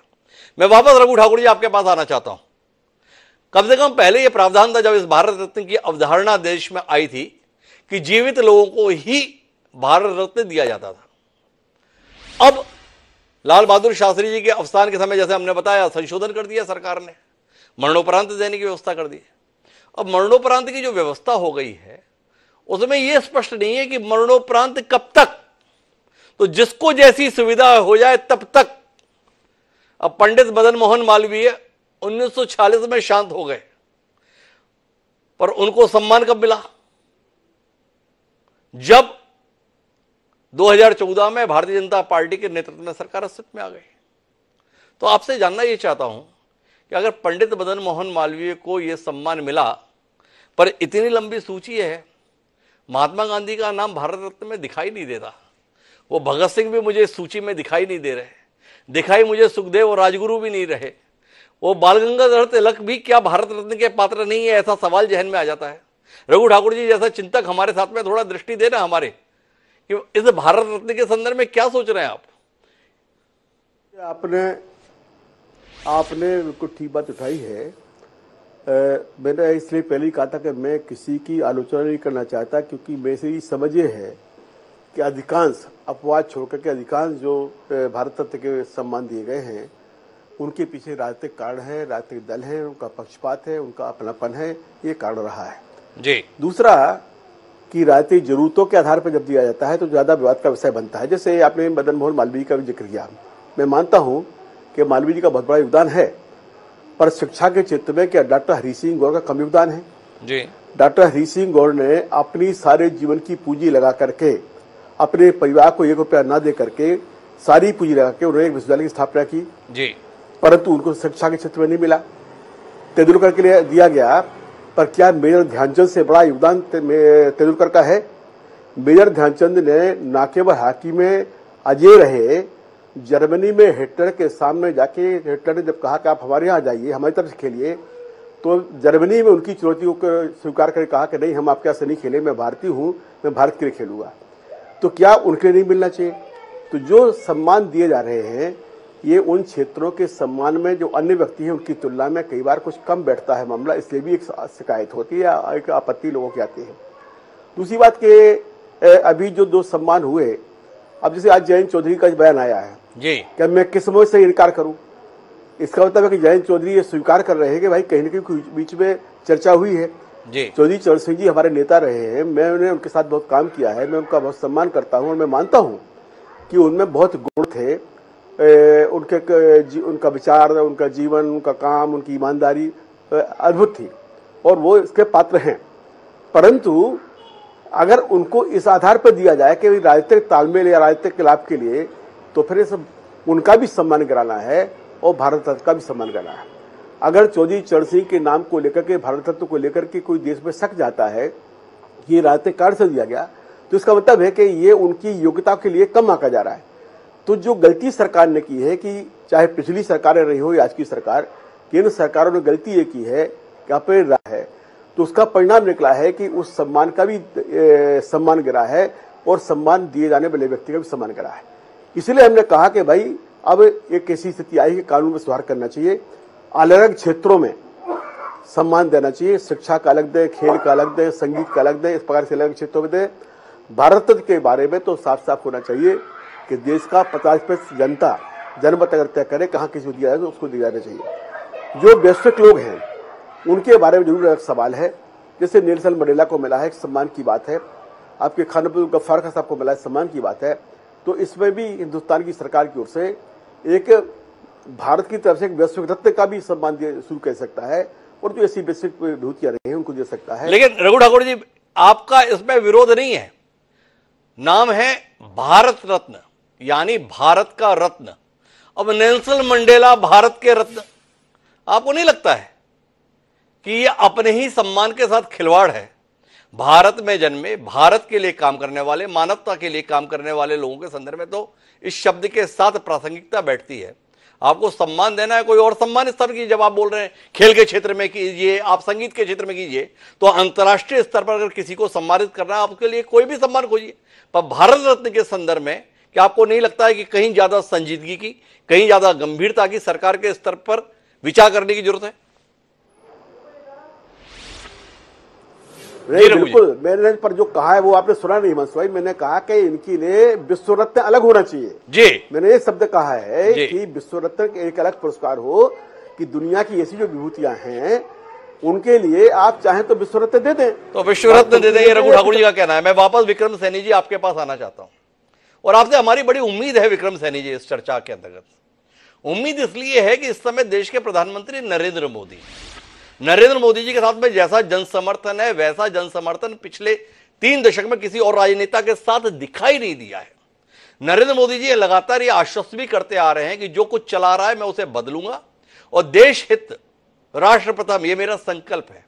मैं वापस रघु ठाकुर जी आपके पास आना चाहता हूं। कम से कम पहले यह प्रावधान था जब इस भारत रत्न की अवधारणा देश में आई थी कि जीवित लोगों को ही भारत रत्न दिया जाता था। अब लाल बहादुर शास्त्री जी के अवसान के समय, जैसे हमने बताया, संशोधन कर दिया सरकार ने, मरणोपरांत देने की व्यवस्था कर दी। अब मरणोपरांत की जो व्यवस्था हो गई है उसमें यह स्पष्ट नहीं है कि मरणोपरांत कब तक, तो जिसको जैसी सुविधा हो जाए तब तक। अब पंडित मदन मोहन मालवीय 1946 में शांत हो गए, पर उनको सम्मान कब मिला? जब 2014 में भारतीय जनता पार्टी के नेतृत्व में सरकार अस्तित्व में आ गई। तो आपसे जानना यह चाहता हूं कि अगर पंडित मदन मोहन मालवीय को यह सम्मान मिला, पर इतनी लंबी सूची है, महात्मा गांधी का नाम भारत रत्न में दिखाई नहीं देता, वो भगत सिंह भी मुझे इस सूची में दिखाई नहीं दे रहे, दिखाई मुझे सुखदेव और राजगुरु भी नहीं रहे, वो बाल गंगाधर तिलक भी क्या भारत रत्न के पात्र नहीं है? ऐसा सवाल जहन में आ जाता है। रघु ठाकुर जी जैसा चिंतक हमारे साथ में थोड़ा दृष्टि देना हमारे, कि इस भारत रत्न के संदर्भ में क्या सोच रहे हैं आप? आपने बिल्कुल ठीक बात उठाई है। मैंने इसलिए पहले ही कहा था कि मैं किसी की आलोचना नहीं करना चाहता, क्योंकि मेरी समझ ये है कि अधिकांश अपवाद छोड़कर के अधिकांश जो भारत रत्न के सम्मान दिए गए हैं उनके पीछे राजनीतिक कारण है, राजनीतिक दल है, उनका पक्षपात है, उनका अपनापन है, ये कारण रहा है जी। दूसरा कि राजनीतिक जरूरतों के आधार पर जब दिया जाता है तो ज्यादा विवाद का विषय बनता है। जैसे आपने मदन मोहन मालवीय का भी जिक्र किया, मैं मानता हूं कि मालवीय जी का बहुत बड़ा योगदान है, पर शिक्षा के क्षेत्र में क्या डॉक्टर हरि सिंह गौर का कम योगदान है जी? डॉक्टर हरि सिंह गौर ने अपनी सारे जीवन की पूंजी लगा करके, अपने परिवार को 1 रुपया न दे करके सारी पूंजी लगा के उन्होंने एक विश्वविद्यालय की स्थापना की जी, परंतु उनको शिक्षा के क्षेत्र में नहीं मिला। तेंदुलकर के लिए दिया गया, पर क्या मेजर ध्यानचंद से बड़ा योगदान तेंदुलकर का है? मेजर ध्यानचंद ने न केवल हॉकी में अजय रहे, जर्मनी में हिटलर के सामने जाके हिटलर ने जब कहा कि आप हमारे यहाँ जाइए, हमारी तरफ से खेलिए, तो जर्मनी में उनकी चुनौती को स्वीकार करके कहा कि नहीं, हम आपके यहाँ से नहीं खेले, मैं भारतीय हूँ, मैं भारत के लिए खेलूंगा। तो क्या उनके लिए नहीं मिलना चाहिए? तो जो सम्मान दिए जा रहे हैं ये उन क्षेत्रों के सम्मान में जो अन्य व्यक्ति हैं उनकी तुलना में कई बार कुछ कम बैठता है मामला, इसलिए भी एक शिकायत होती है या एक आपत्ति लोगों की आती है। दूसरी बात कि अभी जो 2 सम्मान हुए, अब जैसे आज जयंत चौधरी का बयान आया है जी कि मैं किस मुझ से इनकार करूं, इसका मतलब है कि जयंत चौधरी ये स्वीकार कर रहे हैं कि भाई कहीं न कहीं बीच में चर्चा हुई है। जी चौधरी चरण सिंह जी हमारे नेता रहे हैं, मैंने उनके साथ बहुत काम किया है, मैं उनका बहुत सम्मान करता हूं और मैं मानता हूं कि उनमें बहुत गुण थे, उनका विचार, उनका जीवन, उनका काम, उनकी ईमानदारी अद्भुत थी और वो इसके पात्र हैं। परंतु अगर उनको इस आधार पर दिया जाए कि राजनीतिक तालमेल या राजनीतिक लाभ के लिए, तो फिर इस उनका भी सम्मान कराना है और भारत रत्न का भी सम्मान कराना है। अगर चौधरी चरण सिंह के नाम को लेकर के, भारत रत्न को लेकर के कोई देश में शक जाता है कि ये राजनीतिक कारण से दिया गया, तो इसका मतलब है कि ये उनकी योग्यता के लिए कम आंका जा रहा है। तो जो गलती सरकार ने की है, कि चाहे पिछली सरकारें रही हो या आज की सरकार, केंद्र सरकारों ने गलती ये की है कि अपने रहा है, तो उसका परिणाम निकला है कि उस सम्मान का भी सम्मान गिरा है और सम्मान दिए जाने वाले व्यक्ति का भी सम्मान गिरा है। इसलिए हमने कहा कि भाई अब एक ऐसी स्थिति आई कि कानून में सुधार करना चाहिए, अलग अलग क्षेत्रों में सम्मान देना चाहिए, शिक्षा का अलग दे, खेल का अलग दे, संगीत का अलग दे, इस प्रकार से अलग क्षेत्रों में दे। भारत रत्न के बारे में तो साफ साफ होना चाहिए कि देश का 50% जनता जनमत अगर तय करे कहाँ किसी को दिया जाए तो उसको दिया जाना चाहिए। जो वैश्विक लोग हैं उनके बारे में जरूर एक सवाल है, जैसे नेल्सन मंडेला को मिला है, एक सम्मान की बात है, आपके खान अब्दुल गफ्फार खान साहब को मिला है, सम्मान की बात है। तो इसमें भी हिंदुस्तान की सरकार की ओर से एक भारत की तरफ से एक वैश्विक रत्न का भी सम्मान शुरू कर सकता है और जो ऐसी वैश्विक विभूतियां रही हैं उनको दे सकता है। लेकिन रघु ठाकुर जी, आपका इसमें विरोध नहीं है, नाम है भारत रत्न, यानी भारत का रत्न। अब नेल्सन मंडेला भारत के रत्न, आपको नहीं लगता है कि ये अपने ही सम्मान के साथ खिलवाड़ है? भारत में जन्मे, भारत के लिए काम करने वाले, मानवता के लिए काम करने वाले लोगों के संदर्भ में तो इस शब्द के साथ प्रासंगिकता बैठती है। आपको सम्मान देना है, कोई और सम्मान स्तर की, जब आप बोल रहे हैं खेल के क्षेत्र में कीजिए, आप संगीत के क्षेत्र में कीजिए, तो अंतर्राष्ट्रीय स्तर पर अगर किसी को सम्मानित करना है, आपके लिए कोई भी सम्मान खोजिए। पर भारत रत्न के संदर्भ में क्या आपको नहीं लगता है कि कहीं ज्यादा संजीदगी की, कहीं ज्यादा गंभीरता की सरकार के स्तर पर विचार करने की जरूरत है? बिल्कुल, मैंने पर जो कहा है वो आपने सुना नहीं मनसुख भाई, मैंने कहा कि इनकी लिए विश्व रत्न अलग होना चाहिए जी। मैंने ये शब्द कहा है कि विश्व रत्न एक अलग पुरस्कार हो कि दुनिया की ऐसी जो विभूतियां हैं उनके लिए आप चाहें तो विश्व रत्न दे दें, तो विश्व रत्न दे दें, ये रघु ठाकुर जी का कहना है। मैं वापस विक्रम सैनी जी आपके पास आना चाहता हूं और आपसे हमारी बड़ी उम्मीद है विक्रम सैनी जी इस चर्चा के अंतर्गत। उम्मीद इसलिए है कि इस समय देश के प्रधानमंत्री नरेंद्र मोदी जी के साथ में जैसा जन समर्थन है वैसा जन समर्थन पिछले 3 दशक में किसी और राजनेता के साथ दिखाई नहीं दिया है। नरेंद्र मोदी जी लगातार ये आश्वस्त भी करते आ रहे हैं कि जो कुछ चला रहा है मैं उसे बदलूंगा और देश हित, राष्ट्र प्रथम, ये मेरा संकल्प है।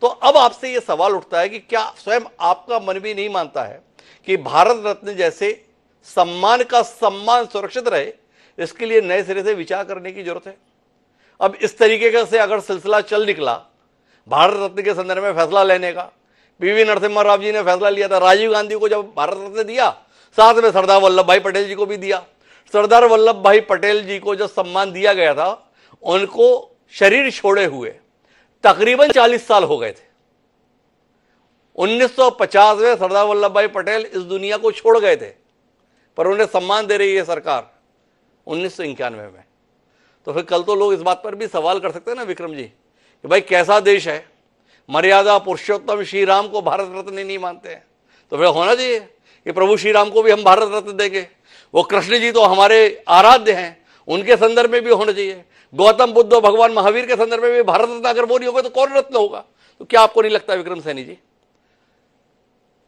तो अब आपसे ये सवाल उठता है कि क्या स्वयं आपका मन भी नहीं मानता है कि भारत रत्न जैसे सम्मान का सम्मान सुरक्षित रहे, इसके लिए नए सिरे से विचार करने की जरूरत है? अब इस तरीके से अगर सिलसिला चल निकला भारत रत्न के संदर्भ में फैसला लेने का, पीवी नरसिम्हा राव जी ने फैसला लिया था, राजीव गांधी को जब भारत रत्न दिया, साथ में सरदार वल्लभ भाई पटेल जी को भी दिया। सरदार वल्लभ भाई पटेल जी को जो सम्मान दिया गया था, उनको शरीर छोड़े हुए तकरीबन 40 साल हो गए थे। 1950 में सरदार वल्लभ भाई पटेल इस दुनिया को छोड़ गए थे, पर उन्हें सम्मान दे रही है सरकार 1991 में। तो फिर कल तो लोग इस बात पर भी सवाल कर सकते हैं ना विक्रम जी कि भाई कैसा देश है, मर्यादा पुरुषोत्तम श्री राम को भारत रत्न नहीं मानते हैं। तो फिर होना चाहिए कि प्रभु श्री राम को भी हम भारत रत्न देंगे। वो कृष्ण जी तो हमारे आराध्य हैं, उनके संदर्भ में भी होना चाहिए। गौतम बुद्ध और भगवान महावीर के संदर्भ में भी भारत रत्न अगर वो नहीं होगा तो कौन रत्न होगा? तो क्या आपको नहीं लगता विक्रम सैनी जी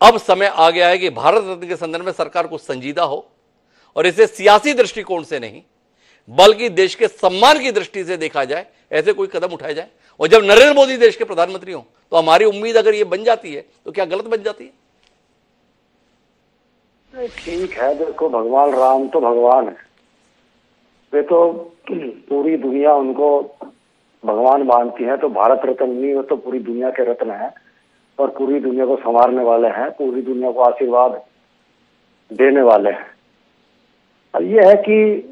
अब समय आ गया है कि भारत रत्न के संदर्भ में सरकार कुछ संजीदा हो और इसे सियासी दृष्टिकोण से नहीं बल्कि देश के सम्मान की दृष्टि से देखा जाए, ऐसे कोई कदम उठाए जाए? और जब नरेंद्र मोदी देश के प्रधानमंत्री हो तो हमारी उम्मीद अगर ये बन जाती है तो क्या गलत बन जाती है? ठीक है, देखो भगवान राम तो भगवान है, वे तो पूरी दुनिया उनको भगवान मानती है, तो भारत रत्न नहीं, वो तो पूरी दुनिया के रत्न है और पूरी दुनिया को संवारने वाले हैं, पूरी दुनिया को आशीर्वाद देने वाले हैं। अब ये है कि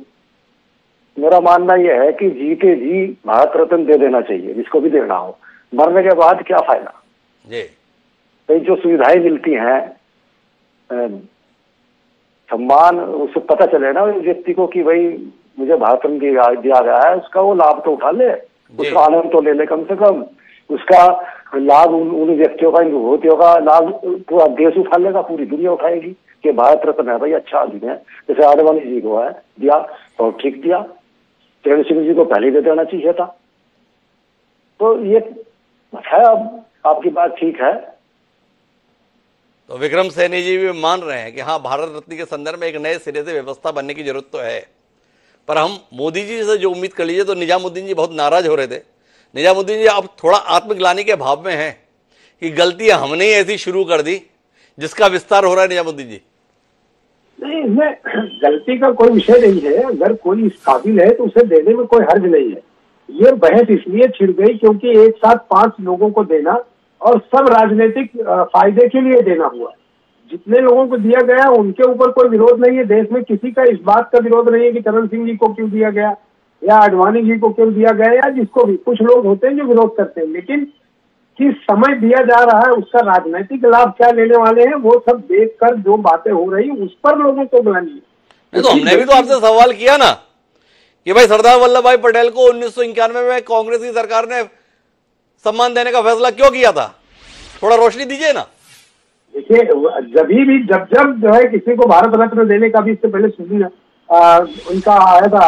मेरा मानना यह है कि जीते जी भारत रत्न दे देना चाहिए जिसको भी देना हो, मरने के बाद क्या फायदा जी। तो जो सुविधाएं मिलती हैं सम्मान उसे पता चले ना उस व्यक्ति को कि भाई मुझे भारत रत्न दिया गया है, उसका वो लाभ तो उठा ले, उसका आनंद तो ले ले कम से कम, उसका लाभ उन व्यक्तियों का, इन विभूतियों का लाभ पूरा देश उठा लेगा, पूरी दुनिया उठाएगी कि भारत रत्न है भाई, अच्छा आदमी है। जैसे आडवाणी जी को है दिया तो ठीक दिया, चरण सिंह जी को पहले दे देना चाहिए था। तो ये है, अब आपकी बात ठीक है। तो विक्रम सैनी जी भी मान रहे हैं कि हाँ, भारत रत्न के संदर्भ में एक नए सिरे से व्यवस्था बनने की जरूरत तो है, पर हम मोदी जी से जो उम्मीद कर लीजिए, तो निजामुद्दीन जी बहुत नाराज हो रहे थे। निजामुद्दीन जी अब थोड़ा आत्मग्लानि के भाव में हैं कि गलतियां हमने ही ऐसी शुरू कर दी जिसका विस्तार हो रहा है। निजामुद्दीन जी नहीं, इसमें गलती का कोई विषय नहीं है। अगर कोई इस काबिल है तो उसे देने में कोई हर्ज नहीं है। ये बहस इसलिए छिड़ गई क्योंकि एक साथ 5 लोगों को देना और सब राजनीतिक फायदे के लिए देना हुआ। जितने लोगों को दिया गया उनके ऊपर कोई विरोध नहीं है। देश में किसी का इस बात का विरोध नहीं है कि चरण सिंह जी को क्यों दिया गया या आडवाणी जी को क्यों दिया गया या जिसको भी। कुछ लोग होते हैं जो विरोध करते हैं, लेकिन किस समय दिया जा रहा है, उसका राजनीतिक लाभ क्या लेने वाले हैं, वो सब देखकर जो बातें हो रही उस पर लोगों को बुलानी है। तो हमने भी तो आपसे सवाल किया ना कि भाई सरदार वल्लभ भाई पटेल को 1991 में कांग्रेस की सरकार ने सम्मान देने का फैसला क्यों किया था, थोड़ा रोशनी दीजिए ना। देखिए, जब जो है किसी को भारत रत्न देने का भी इससे पहले सुनिए उनका आया था,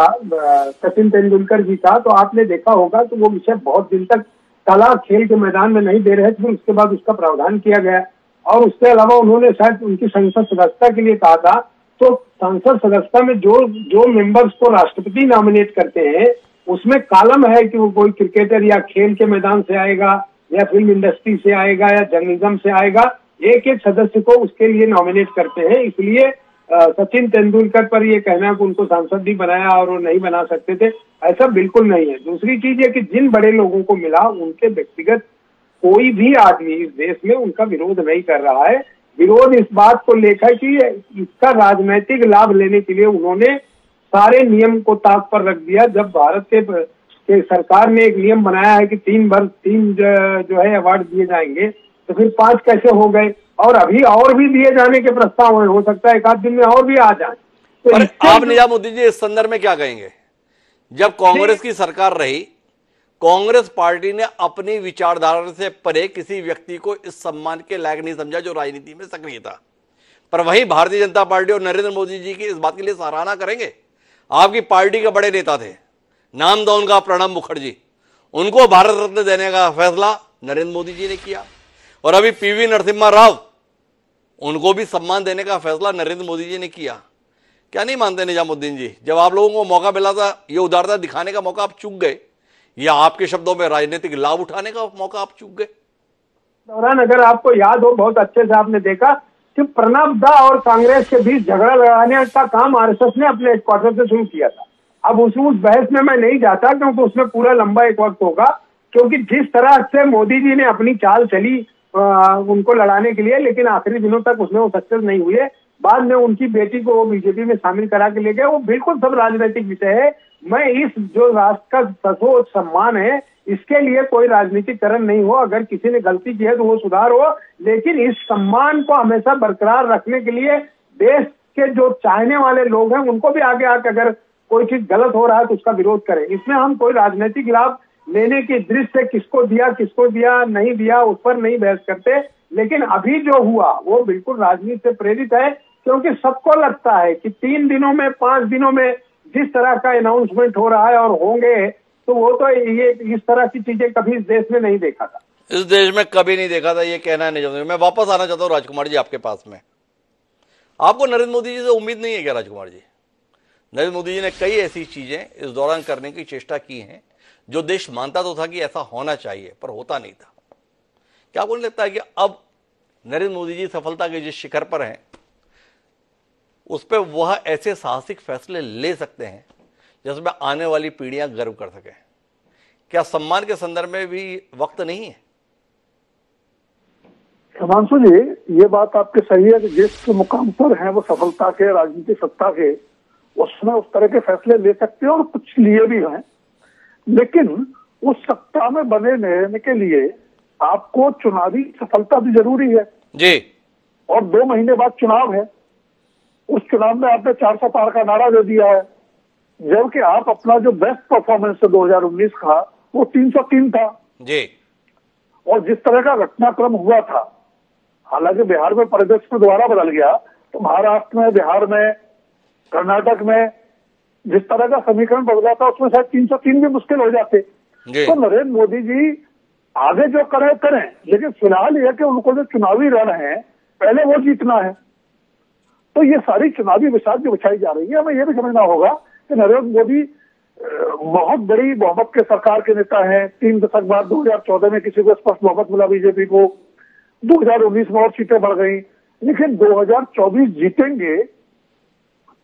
सचिन तेंदुलकर जी का, तो आपने देखा होगा तो वो विषय बहुत दिन तक कला खेल के मैदान में नहीं दे रहे थे। उसके बाद उसका प्रावधान किया गया और उसके अलावा उन्होंने शायद उनकी संसद सदस्यता के लिए कहा था। तो संसद सदस्यता में जो मेंबर्स को राष्ट्रपति नॉमिनेट करते हैं उसमें कॉलम है कि वो कोई क्रिकेटर या खेल के मैदान से आएगा या फिल्म इंडस्ट्री से आएगा या जर्नलिज्म से आएगा। एक एक सदस्य को उसके लिए नॉमिनेट करते हैं। इसलिए सचिन तेंदुलकर पर ये कहना कि उनको सांसद भी बनाया और वो नहीं बना सकते थे, ऐसा बिल्कुल नहीं है। दूसरी चीज है कि जिन बड़े लोगों को मिला उनके व्यक्तिगत कोई भी आदमी इस देश में उनका विरोध नहीं कर रहा है। विरोध इस बात को लेकर कि इसका राजनीतिक लाभ लेने के लिए उन्होंने सारे नियम को ताक पर रख दिया। जब भारत के सरकार ने एक नियम बनाया है कि 3 जो है अवार्ड दिए जाएंगे, तो फिर 5 कैसे हो गए और अभी और भी दिए जाने के प्रस्ताव हो सकता है 1 आध दिन में और भी आ जाए। तो आप निजामुद्दीन जी इस संदर्भ में क्या कहेंगे? जब कांग्रेस की सरकार रही, कांग्रेस पार्टी ने अपनी विचारधारा से परे किसी व्यक्ति को इस सम्मान के लायक नहीं समझा जो राजनीति में सक्रिय था। पर वहीं भारतीय जनता पार्टी और नरेंद्र मोदी जी की इस बात के लिए सराहना करेंगे। आपकी पार्टी के बड़े नेता थे, नाम था उनका प्रणब मुखर्जी, उनको भारत रत्न देने का फैसला नरेंद्र मोदी जी ने किया। और अभी पीवी नरसिम्हा राव, उनको भी सम्मान देने का फैसला नरेंद्र मोदी जी ने किया। क्या नहीं मानते निजामुद्दीन जी, जब आप लोगों को मौका मिला था ये उदारता दिखाने का मौका आप चूक गए, या आपके शब्दों में राजनीतिक लाभ उठाने का मौका आप चूक गए? दौरान अगर आपको याद हो, बहुत अच्छे से आपने देखा कि प्रणब दा और कांग्रेस के बीच झगड़ा लगाने का काम आरएसएस ने अपने हेडक्वार्टर से शुरू किया था। अब उस बहस में मैं नहीं जाता क्योंकि उसमें पूरा लंबा एक वक्त होगा, क्योंकि जिस तरह से मोदी जी ने अपनी चाल चली उनको लड़ाने के लिए, लेकिन आखिरी दिनों तक उसमें वो सक्सेस नहीं हुए। बाद में उनकी बेटी को वो बीजेपी में शामिल करा के ले गए। वो बिल्कुल सब राजनीतिक विषय है। मैं इस जो राष्ट्र का सर्वोच्च सम्मान है इसके लिए कोई राजनीतिकरण नहीं हो। अगर किसी ने गलती की है तो वो सुधार हो, लेकिन इस सम्मान को हमेशा बरकरार रखने के लिए देश के जो चाहने वाले लोग हैं उनको भी आगे आकर अगर कोई चीज गलत हो रहा है तो उसका विरोध करें। इसमें हम कोई राजनीतिक लाभ लेने की दृष्टि से किसको दिया नहीं दिया उस पर नहीं बहस करते। लेकिन अभी जो हुआ वो बिल्कुल राजनीति से प्रेरित है, क्योंकि सबको लगता है कि 3 दिनों में 5 दिनों में जिस तरह का अनाउंसमेंट हो रहा है और होंगे, तो वो तो ये इस तरह की चीजें कभी इस देश में नहीं देखा था। इस देश में कभी नहीं देखा था, ये कहना है नहीं। मैं वापस आना चाहता हूँ राजकुमार जी आपके पास में। आपको नरेंद्र मोदी जी से उम्मीद नहीं है क्या राजकुमार जी? नरेंद्र मोदी जी ने कई ऐसी चीजें इस दौरान करने की चेष्टा की हैं जो देश मानता तो था कि ऐसा होना चाहिए, पर होता नहीं था। क्या आपको नहीं लगता है कि अब नरेंद्र मोदी जी सफलता के जिस शिखर पर हैं उस पर वह ऐसे साहसिक फैसले ले सकते हैं जिसमें आने वाली पीढ़ियां गर्व कर सकें? क्या सम्मान के संदर्भ में भी वक्त नहीं है? हिमांशु जी, ये बात आपकी सही है कि जिस मुकाम पर है वो सफलता के, राजनीतिक सत्ता के, उसमें उस तरह के फैसले ले सकते हैं और कुछ लिए भी हैं। लेकिन उस सत्ता में बने रहने के लिए आपको चुनावी सफलता भी जरूरी है जी। और 2 महीने बाद चुनाव है। उस चुनाव में आपने 400 पार का नारा दे दिया है, जबकि आप अपना जो बेस्ट परफॉर्मेंस है 2019 का वो 303 था जी। और जिस तरह का घटनाक्रम हुआ था, हालांकि बिहार में परिदृश्य में दोबारा बदल गया, तो महाराष्ट्र में, बिहार में, कर्नाटक में जिस तरह का समीकरण बदला था उसमें शायद 303 भी मुश्किल हो जाते। तो नरेंद्र मोदी जी आगे जो करें, लेकिन फिलहाल यह कि उनको जो चुनावी रण है पहले वो जीतना है। तो ये सारी चुनावी बिसात जो बिछाई जा रही है, हमें यह भी समझना होगा कि नरेंद्र मोदी बहुत बड़ी बहुमत के सरकार के नेता हैं। 3 दशक बाद 2014 में किसी को स्पष्ट बहुमत मिला बीजेपी को, 2019 में और सीटें बढ़ गई, लेकिन 2024 जीतेंगे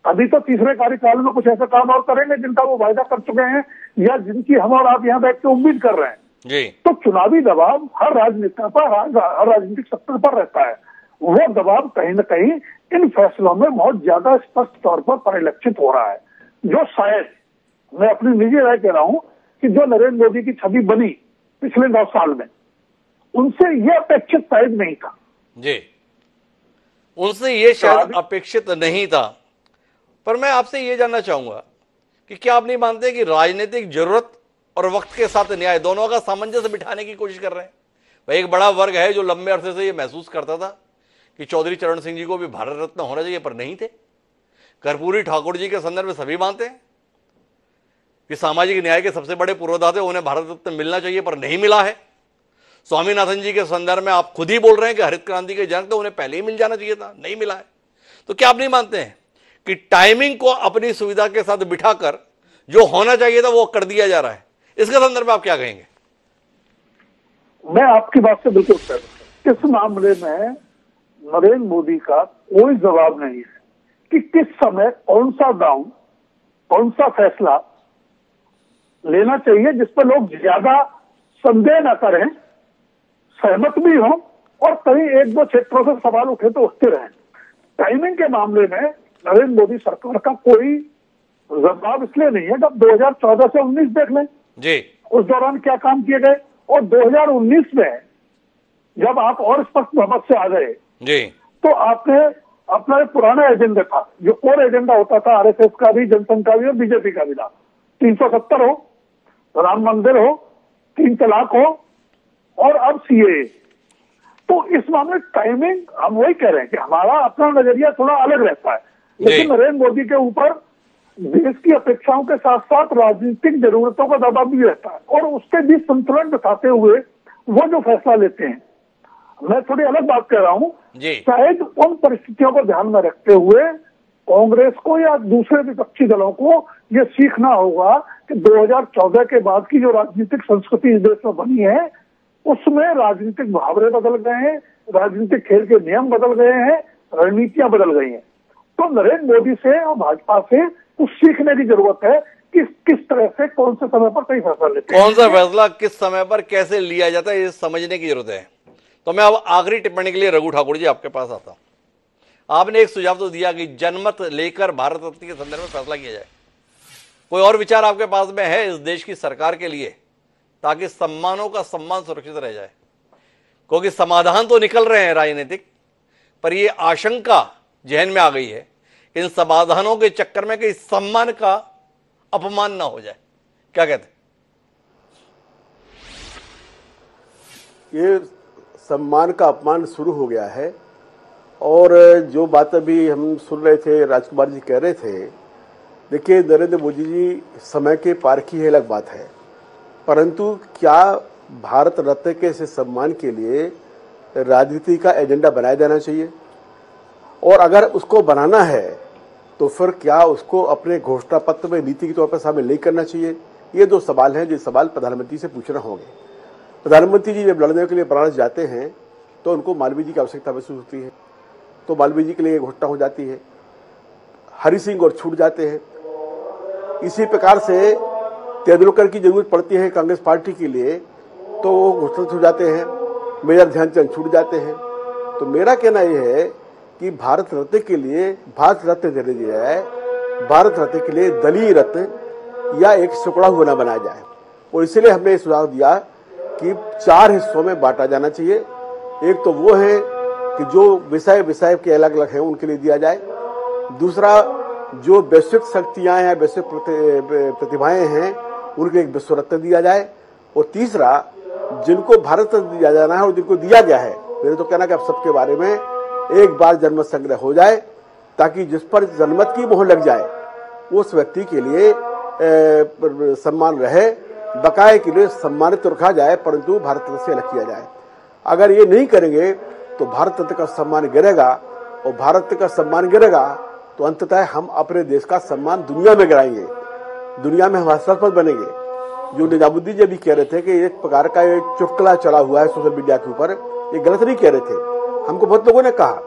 अभी तो तीसरे कार्यकाल में कुछ ऐसे काम और करेंगे जिनका वो वायदा कर चुके हैं या जिनकी हम और आप यहाँ बैठ के उम्मीद कर रहे हैं जी। तो चुनावी दबाव हर राजनेता पर, हर राजनीतिक सत्ता पर रहता है। वो दबाव कहीं न कहीं इन फैसलों में बहुत ज्यादा स्पष्ट तौर पर परिलक्षित हो रहा है, जो शायद मैं अपनी निजी राय कह रहा हूं कि जो नरेंद्र मोदी की छवि बनी पिछले 9 साल में, उनसे ये अपेक्षित शायद नहीं था जी, उनसे ये शायद अपेक्षित नहीं था। पर मैं आपसे ये जानना चाहूंगा कि क्या आप नहीं मानते कि राजनीतिक जरूरत और वक्त के साथ न्याय दोनों का सामंजस्य बिठाने की कोशिश कर रहे हैं? भाई एक बड़ा वर्ग है जो लंबे अरसे से ये महसूस करता था कि चौधरी चरण सिंह जी को भी भारत रत्न होना चाहिए, पर नहीं थे। कर्पूरी ठाकुर जी के संदर्भ में सभी मानते हैं कि सामाजिक न्याय के सबसे बड़े पुरोधा उन्हें भारत रत्न मिलना चाहिए, पर नहीं मिला है। स्वामीनाथन जी के संदर्भ में आप खुद ही बोल रहे हैं कि हरित क्रांति के जनक तो उन्हें पहले ही मिल जाना चाहिए था, नहीं मिला है। तो क्या आप नहीं मानते हैं कि टाइमिंग को अपनी सुविधा के साथ बिठाकर जो होना चाहिए था वो कर दिया जा रहा है? इसके संदर्भ में आप क्या कहेंगे? मैं आपकी बात से बिल्कुल सहमत हूं। इस मामले में नरेंद्र मोदी का कोई जवाब नहीं है कि किस समय कौन सा दांव, कौन सा फैसला लेना चाहिए जिस पर लोग ज्यादा संदेह न करें, सहमत भी हों और कहीं 1-2 क्षेत्रों से सवाल उठे तो उठते रहें। टाइमिंग के मामले में नरेंद्र मोदी सरकार का कोई जवाब इसलिए नहीं है। जब 2014 से 19 देख लें जी, उस दौरान क्या काम किए गए, और 2019 में जब आप और स्पष्ट बहुमत से आ गए जी, तो आपने अपना एक पुराना एजेंडा था, जो कोर एजेंडा होता था आरएसएस का भी, जनसंघ का भी और बीजेपी का भी था, 370 हो, राम मंदिर हो, 3 तलाक हो और अब सीएए। तो इस मामले टाइमिंग हम वही कह रहे हैं कि हमारा अपना नजरिया थोड़ा अलग रहता है, लेकिन नरेंद्र मोदी के ऊपर देश की अपेक्षाओं के साथ साथ राजनीतिक जरूरतों का दबाव भी रहता है और उसके बीच संतुलन बिठाते हुए वो जो फैसला लेते हैं। मैं थोड़ी अलग बात कर रहा हूं, शायद उन परिस्थितियों को ध्यान में रखते हुए कांग्रेस को या दूसरे विपक्षी दलों को ये सीखना होगा कि 2014 के बाद की जो राजनीतिक संस्कृति इस देश में बनी है उसमें राजनीतिक मुहावरे बदल गए हैं, राजनीतिक खेल के नियम बदल गए हैं, रणनीतियां बदल गई हैं। तो नरेंद्र मोदी से और भाजपा से कुछ सीखने की जरूरत है कि किस तरह से कौन से समय पर कई फैसला लेते हैं, कौन सा फैसला किस समय पर कैसे लिया जाता है, ये समझने की जरूरत है। तो मैं अब आखिरी टिप्पणी के लिए रघु ठाकुर जी आपके पास आता हूं। आपने एक सुझाव तो दिया कि जनमत लेकर भारत रत्न के संदर्भ में फैसला किया जाए। कोई और विचार आपके पास में है इस देश की सरकार के लिए, ताकि सम्मानों का सम्मान सुरक्षित रह जाए? क्योंकि समाधान तो निकल रहे हैं राजनीतिक, पर यह आशंका जहन में आ गई है इन समाधानों के चक्कर में कि सम्मान का अपमान ना हो जाए। क्या कहते हैं? ये सम्मान का अपमान शुरू हो गया है। और जो बात अभी हम सुन रहे थे, राजकुमार जी कह रहे थे, देखिए नरेंद्र मोदी जी समय के पारखी है, अलग बात है, परंतु क्या भारत रत्न के से सम्मान के लिए राजनीति का एजेंडा बनाया जाना चाहिए? और अगर उसको बनाना है तो फिर क्या उसको अपने घोषणा पत्र में नीति के तौर पर शामिल नहीं करना चाहिए? ये 2 सवाल हैं जो सवाल प्रधानमंत्री से पूछना होंगे। प्रधानमंत्री जी जब लड़ने के लिए बनारस जाते हैं तो उनको मालवीय जी की आवश्यकता महसूस होती है, तो मालवीय जी के लिए घोषणा हो जाती है, हरि सिंह और छूट जाते हैं। इसी प्रकार से तेंदुलकर की जरूरत पड़ती है कांग्रेस पार्टी के लिए, तो वो घोषणा हो जाते हैं, मेजर ध्यानचंद छूट जाते हैं। तो मेरा कहना यह है कि भारत रत्न के लिए भारत रत्न दे दिया जाए, भारत रत्न के लिए दलीय रत्न या एक टुकड़ा हुआ न बनाया जाए। और इसलिए हमने ये सुझाव दिया कि 4 हिस्सों में बांटा जाना चाहिए। एक तो वो है कि जो विषय के अलग अलग हैं उनके लिए दिया जाए, दूसरा, जो वैश्विक शक्तियां हैं, वैश्विक प्रतिभाएं हैं, उनको एक विश्व रत्न दिया जाए। और तीसरा, जिनको भारत रत्न दिया जाना है और जिनको दिया गया है, मेरे तो कहना कि आप सबके बारे में एक बार जनमत संग्रह हो जाए, ताकि जिस पर जनमत की मोहर लग जाए उस व्यक्ति के लिए सम्मान रहे, बकाये के लिए सम्मानित रखा जाए, परंतु भारत रत्न से अलग किया जाए। अगर ये नहीं करेंगे तो भारत रत्न का सम्मान गिरेगा, और भारत का सम्मान गिरेगा तो अंततः हम अपने देश का सम्मान दुनिया में गिराएंगे, दुनिया में हम हास्यास्पद बनेंगे। जो निजामुद्दीन जी भी कह रहे थे कि एक प्रकार का ये चुटकुला चला हुआ है सोशल मीडिया के ऊपर, ये गलत नहीं कह रहे थे, हमको बहुत लोगों ने कहा।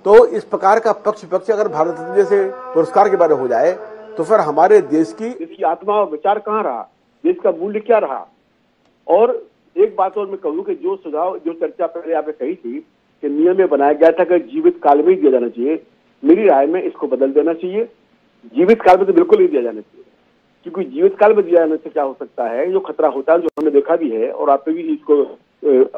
तो इस प्रकार का पक्ष अगर भारत रत्न जैसे पुरस्कार के बारे में हो जाए तो फिर हमारे देश की आत्मा और विचार कहाँ रहा, देश का मूल्य क्या रहा। और एक बात और मैं कहूँ कि जो सुझाव, जो चर्चा पहले आपने कही थी कि नियम में बनाया गया था कि जीवित काल में ही दिया जाना चाहिए, मेरी राय में इसको बदल देना चाहिए। जीवित काल में तो बिल्कुल नहीं दिया जाना चाहिए, क्योंकि जीवित काल में दिया जाने से क्या हो सकता है, जो खतरा होता है, जो हमने देखा भी है और आपने भी इसको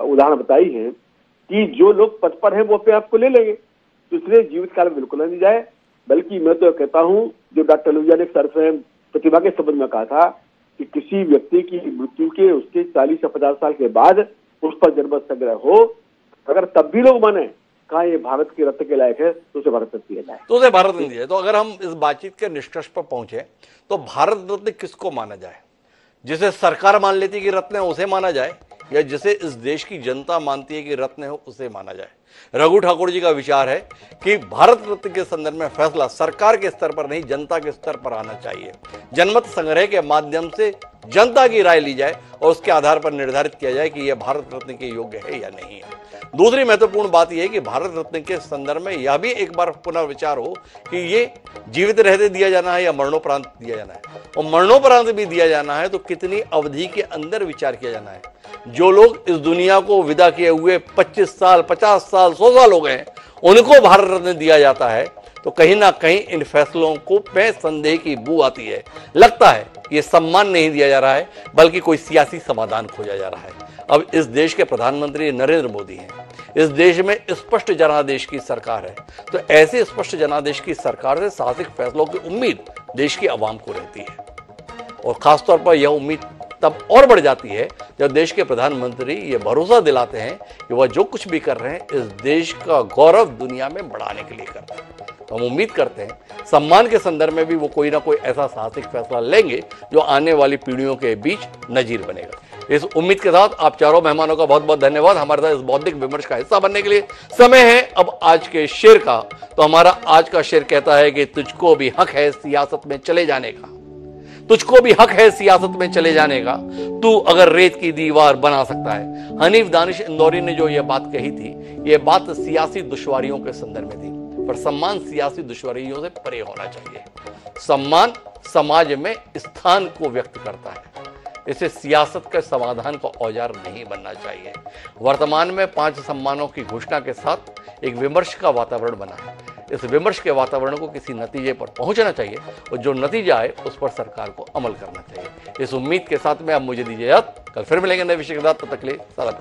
उदाहरण बताई है कि जो लोग पद पर हैं वो अपने आप को ले लेंगे। तो इसलिए जीवित काल में बिल्कुल नहीं जाए, बल्कि मैं तो कहता हूँ, जो डॉक्टर लोहिया ने सर्वस्व प्रतिभा के संबंध में कहा था कि किसी व्यक्ति की मृत्यु के उसके 40 या 50 साल के बाद उस पर जनमत संग्रह हो, अगर तब भी लोग माने कहा ये भारत के रत्न के लायक है तो उसे भारत रत्न दिया जाए, तो उसे भारत रत्न दिया। तो अगर हम इस बातचीत के निष्कर्ष पर पहुंचे तो भारत रत्न किसको माना जाए? जिसे सरकार मान लेती है कि रत्न है उसे माना जाए, या जिसे इस देश की जनता मानती है कि रत्न है उसे माना जाए? रघु ठाकुर जी का विचार है कि भारत रत्न के संदर्भ में फैसला सरकार के स्तर पर नहीं, जनता के स्तर पर आना चाहिए। जनमत संग्रह के माध्यम से जनता की राय ली जाए और उसके आधार पर निर्धारित किया जाए कि यह भारत रत्न के योग्य है या नहीं है। दूसरी महत्वपूर्ण बात यह है कि भारत रत्न के संदर्भ में यह भी एक बार पुनः विचार हो कि ये जीवित रहते दिया जाना है या मरणोपरांत दिया जाना है, और मरणोपरांत भी दिया जाना है तो कितनी अवधि के अंदर विचार किया जाना है। जो लोग इस दुनिया को विदा किए हुए 25 साल, 50 साल, 100 साल हो गए, उनको भारत रत्न दिया जाता है, तो कहीं ना कहीं इन फैसलों को पे संदेह की बू आती है। लगता है ये सम्मान नहीं दिया जा रहा है, बल्कि कोई सियासी समाधान खोजा जा रहा है। अब इस देश के प्रधानमंत्री नरेंद्र मोदी हैं, इस देश में स्पष्ट जनादेश की सरकार है, तो ऐसे स्पष्ट जनादेश की सरकार से साहसिक फैसलों की उम्मीद देश की आवाम को रहती है, और खासतौर पर यह उम्मीद तब और बढ़ जाती है जब देश के प्रधानमंत्री ये भरोसा दिलाते हैं कि वह जो कुछ भी कर रहे हैं इस देश का गौरव दुनिया में बढ़ाने के लिए कर रहे हैं। तो हम उम्मीद करते हैं सम्मान के संदर्भ में भी वो कोई ना कोई ऐसा साहसिक फैसला लेंगे जो आने वाली पीढ़ियों के बीच नजीर बनेगा। इस उम्मीद के साथ आप चारों मेहमानों का बहुत बहुत धन्यवाद हमारे साथ इस बौद्धिक विमर्श का हिस्सा बनने के लिए। समय है अब आज के शेर का। तो हमारा आज का शेर कहता है कि तुझको भी हक है सियासत में चले जाने का, तुझको भी हक है सियासत में चले जाने का, तू अगर रेत की दीवार बना सकता है। हनीफ दानिश इंदौरी ने जो यह बात कही थी, यह बात सियासी दुश्वारियों के संदर्भ में थी, पर सम्मान सियासी दुश्वारियों से परे होना चाहिए। सम्मान समाज में स्थान को व्यक्त करता है, इसे सियासत के समाधान का औजार नहीं बनना चाहिए। वर्तमान में 5 सम्मानों की घोषणा के साथ एक विमर्श का वातावरण बना है। इस विमर्श के वातावरण को किसी नतीजे पर पहुंचना चाहिए, और जो नतीजा आए उस पर सरकार को अमल करना चाहिए। इस उम्मीद के साथ में अब मुझे दीजिए इजाजत, कल फिर मिलेंगे नए विषय के साथ, तब तक के लिए सलाम।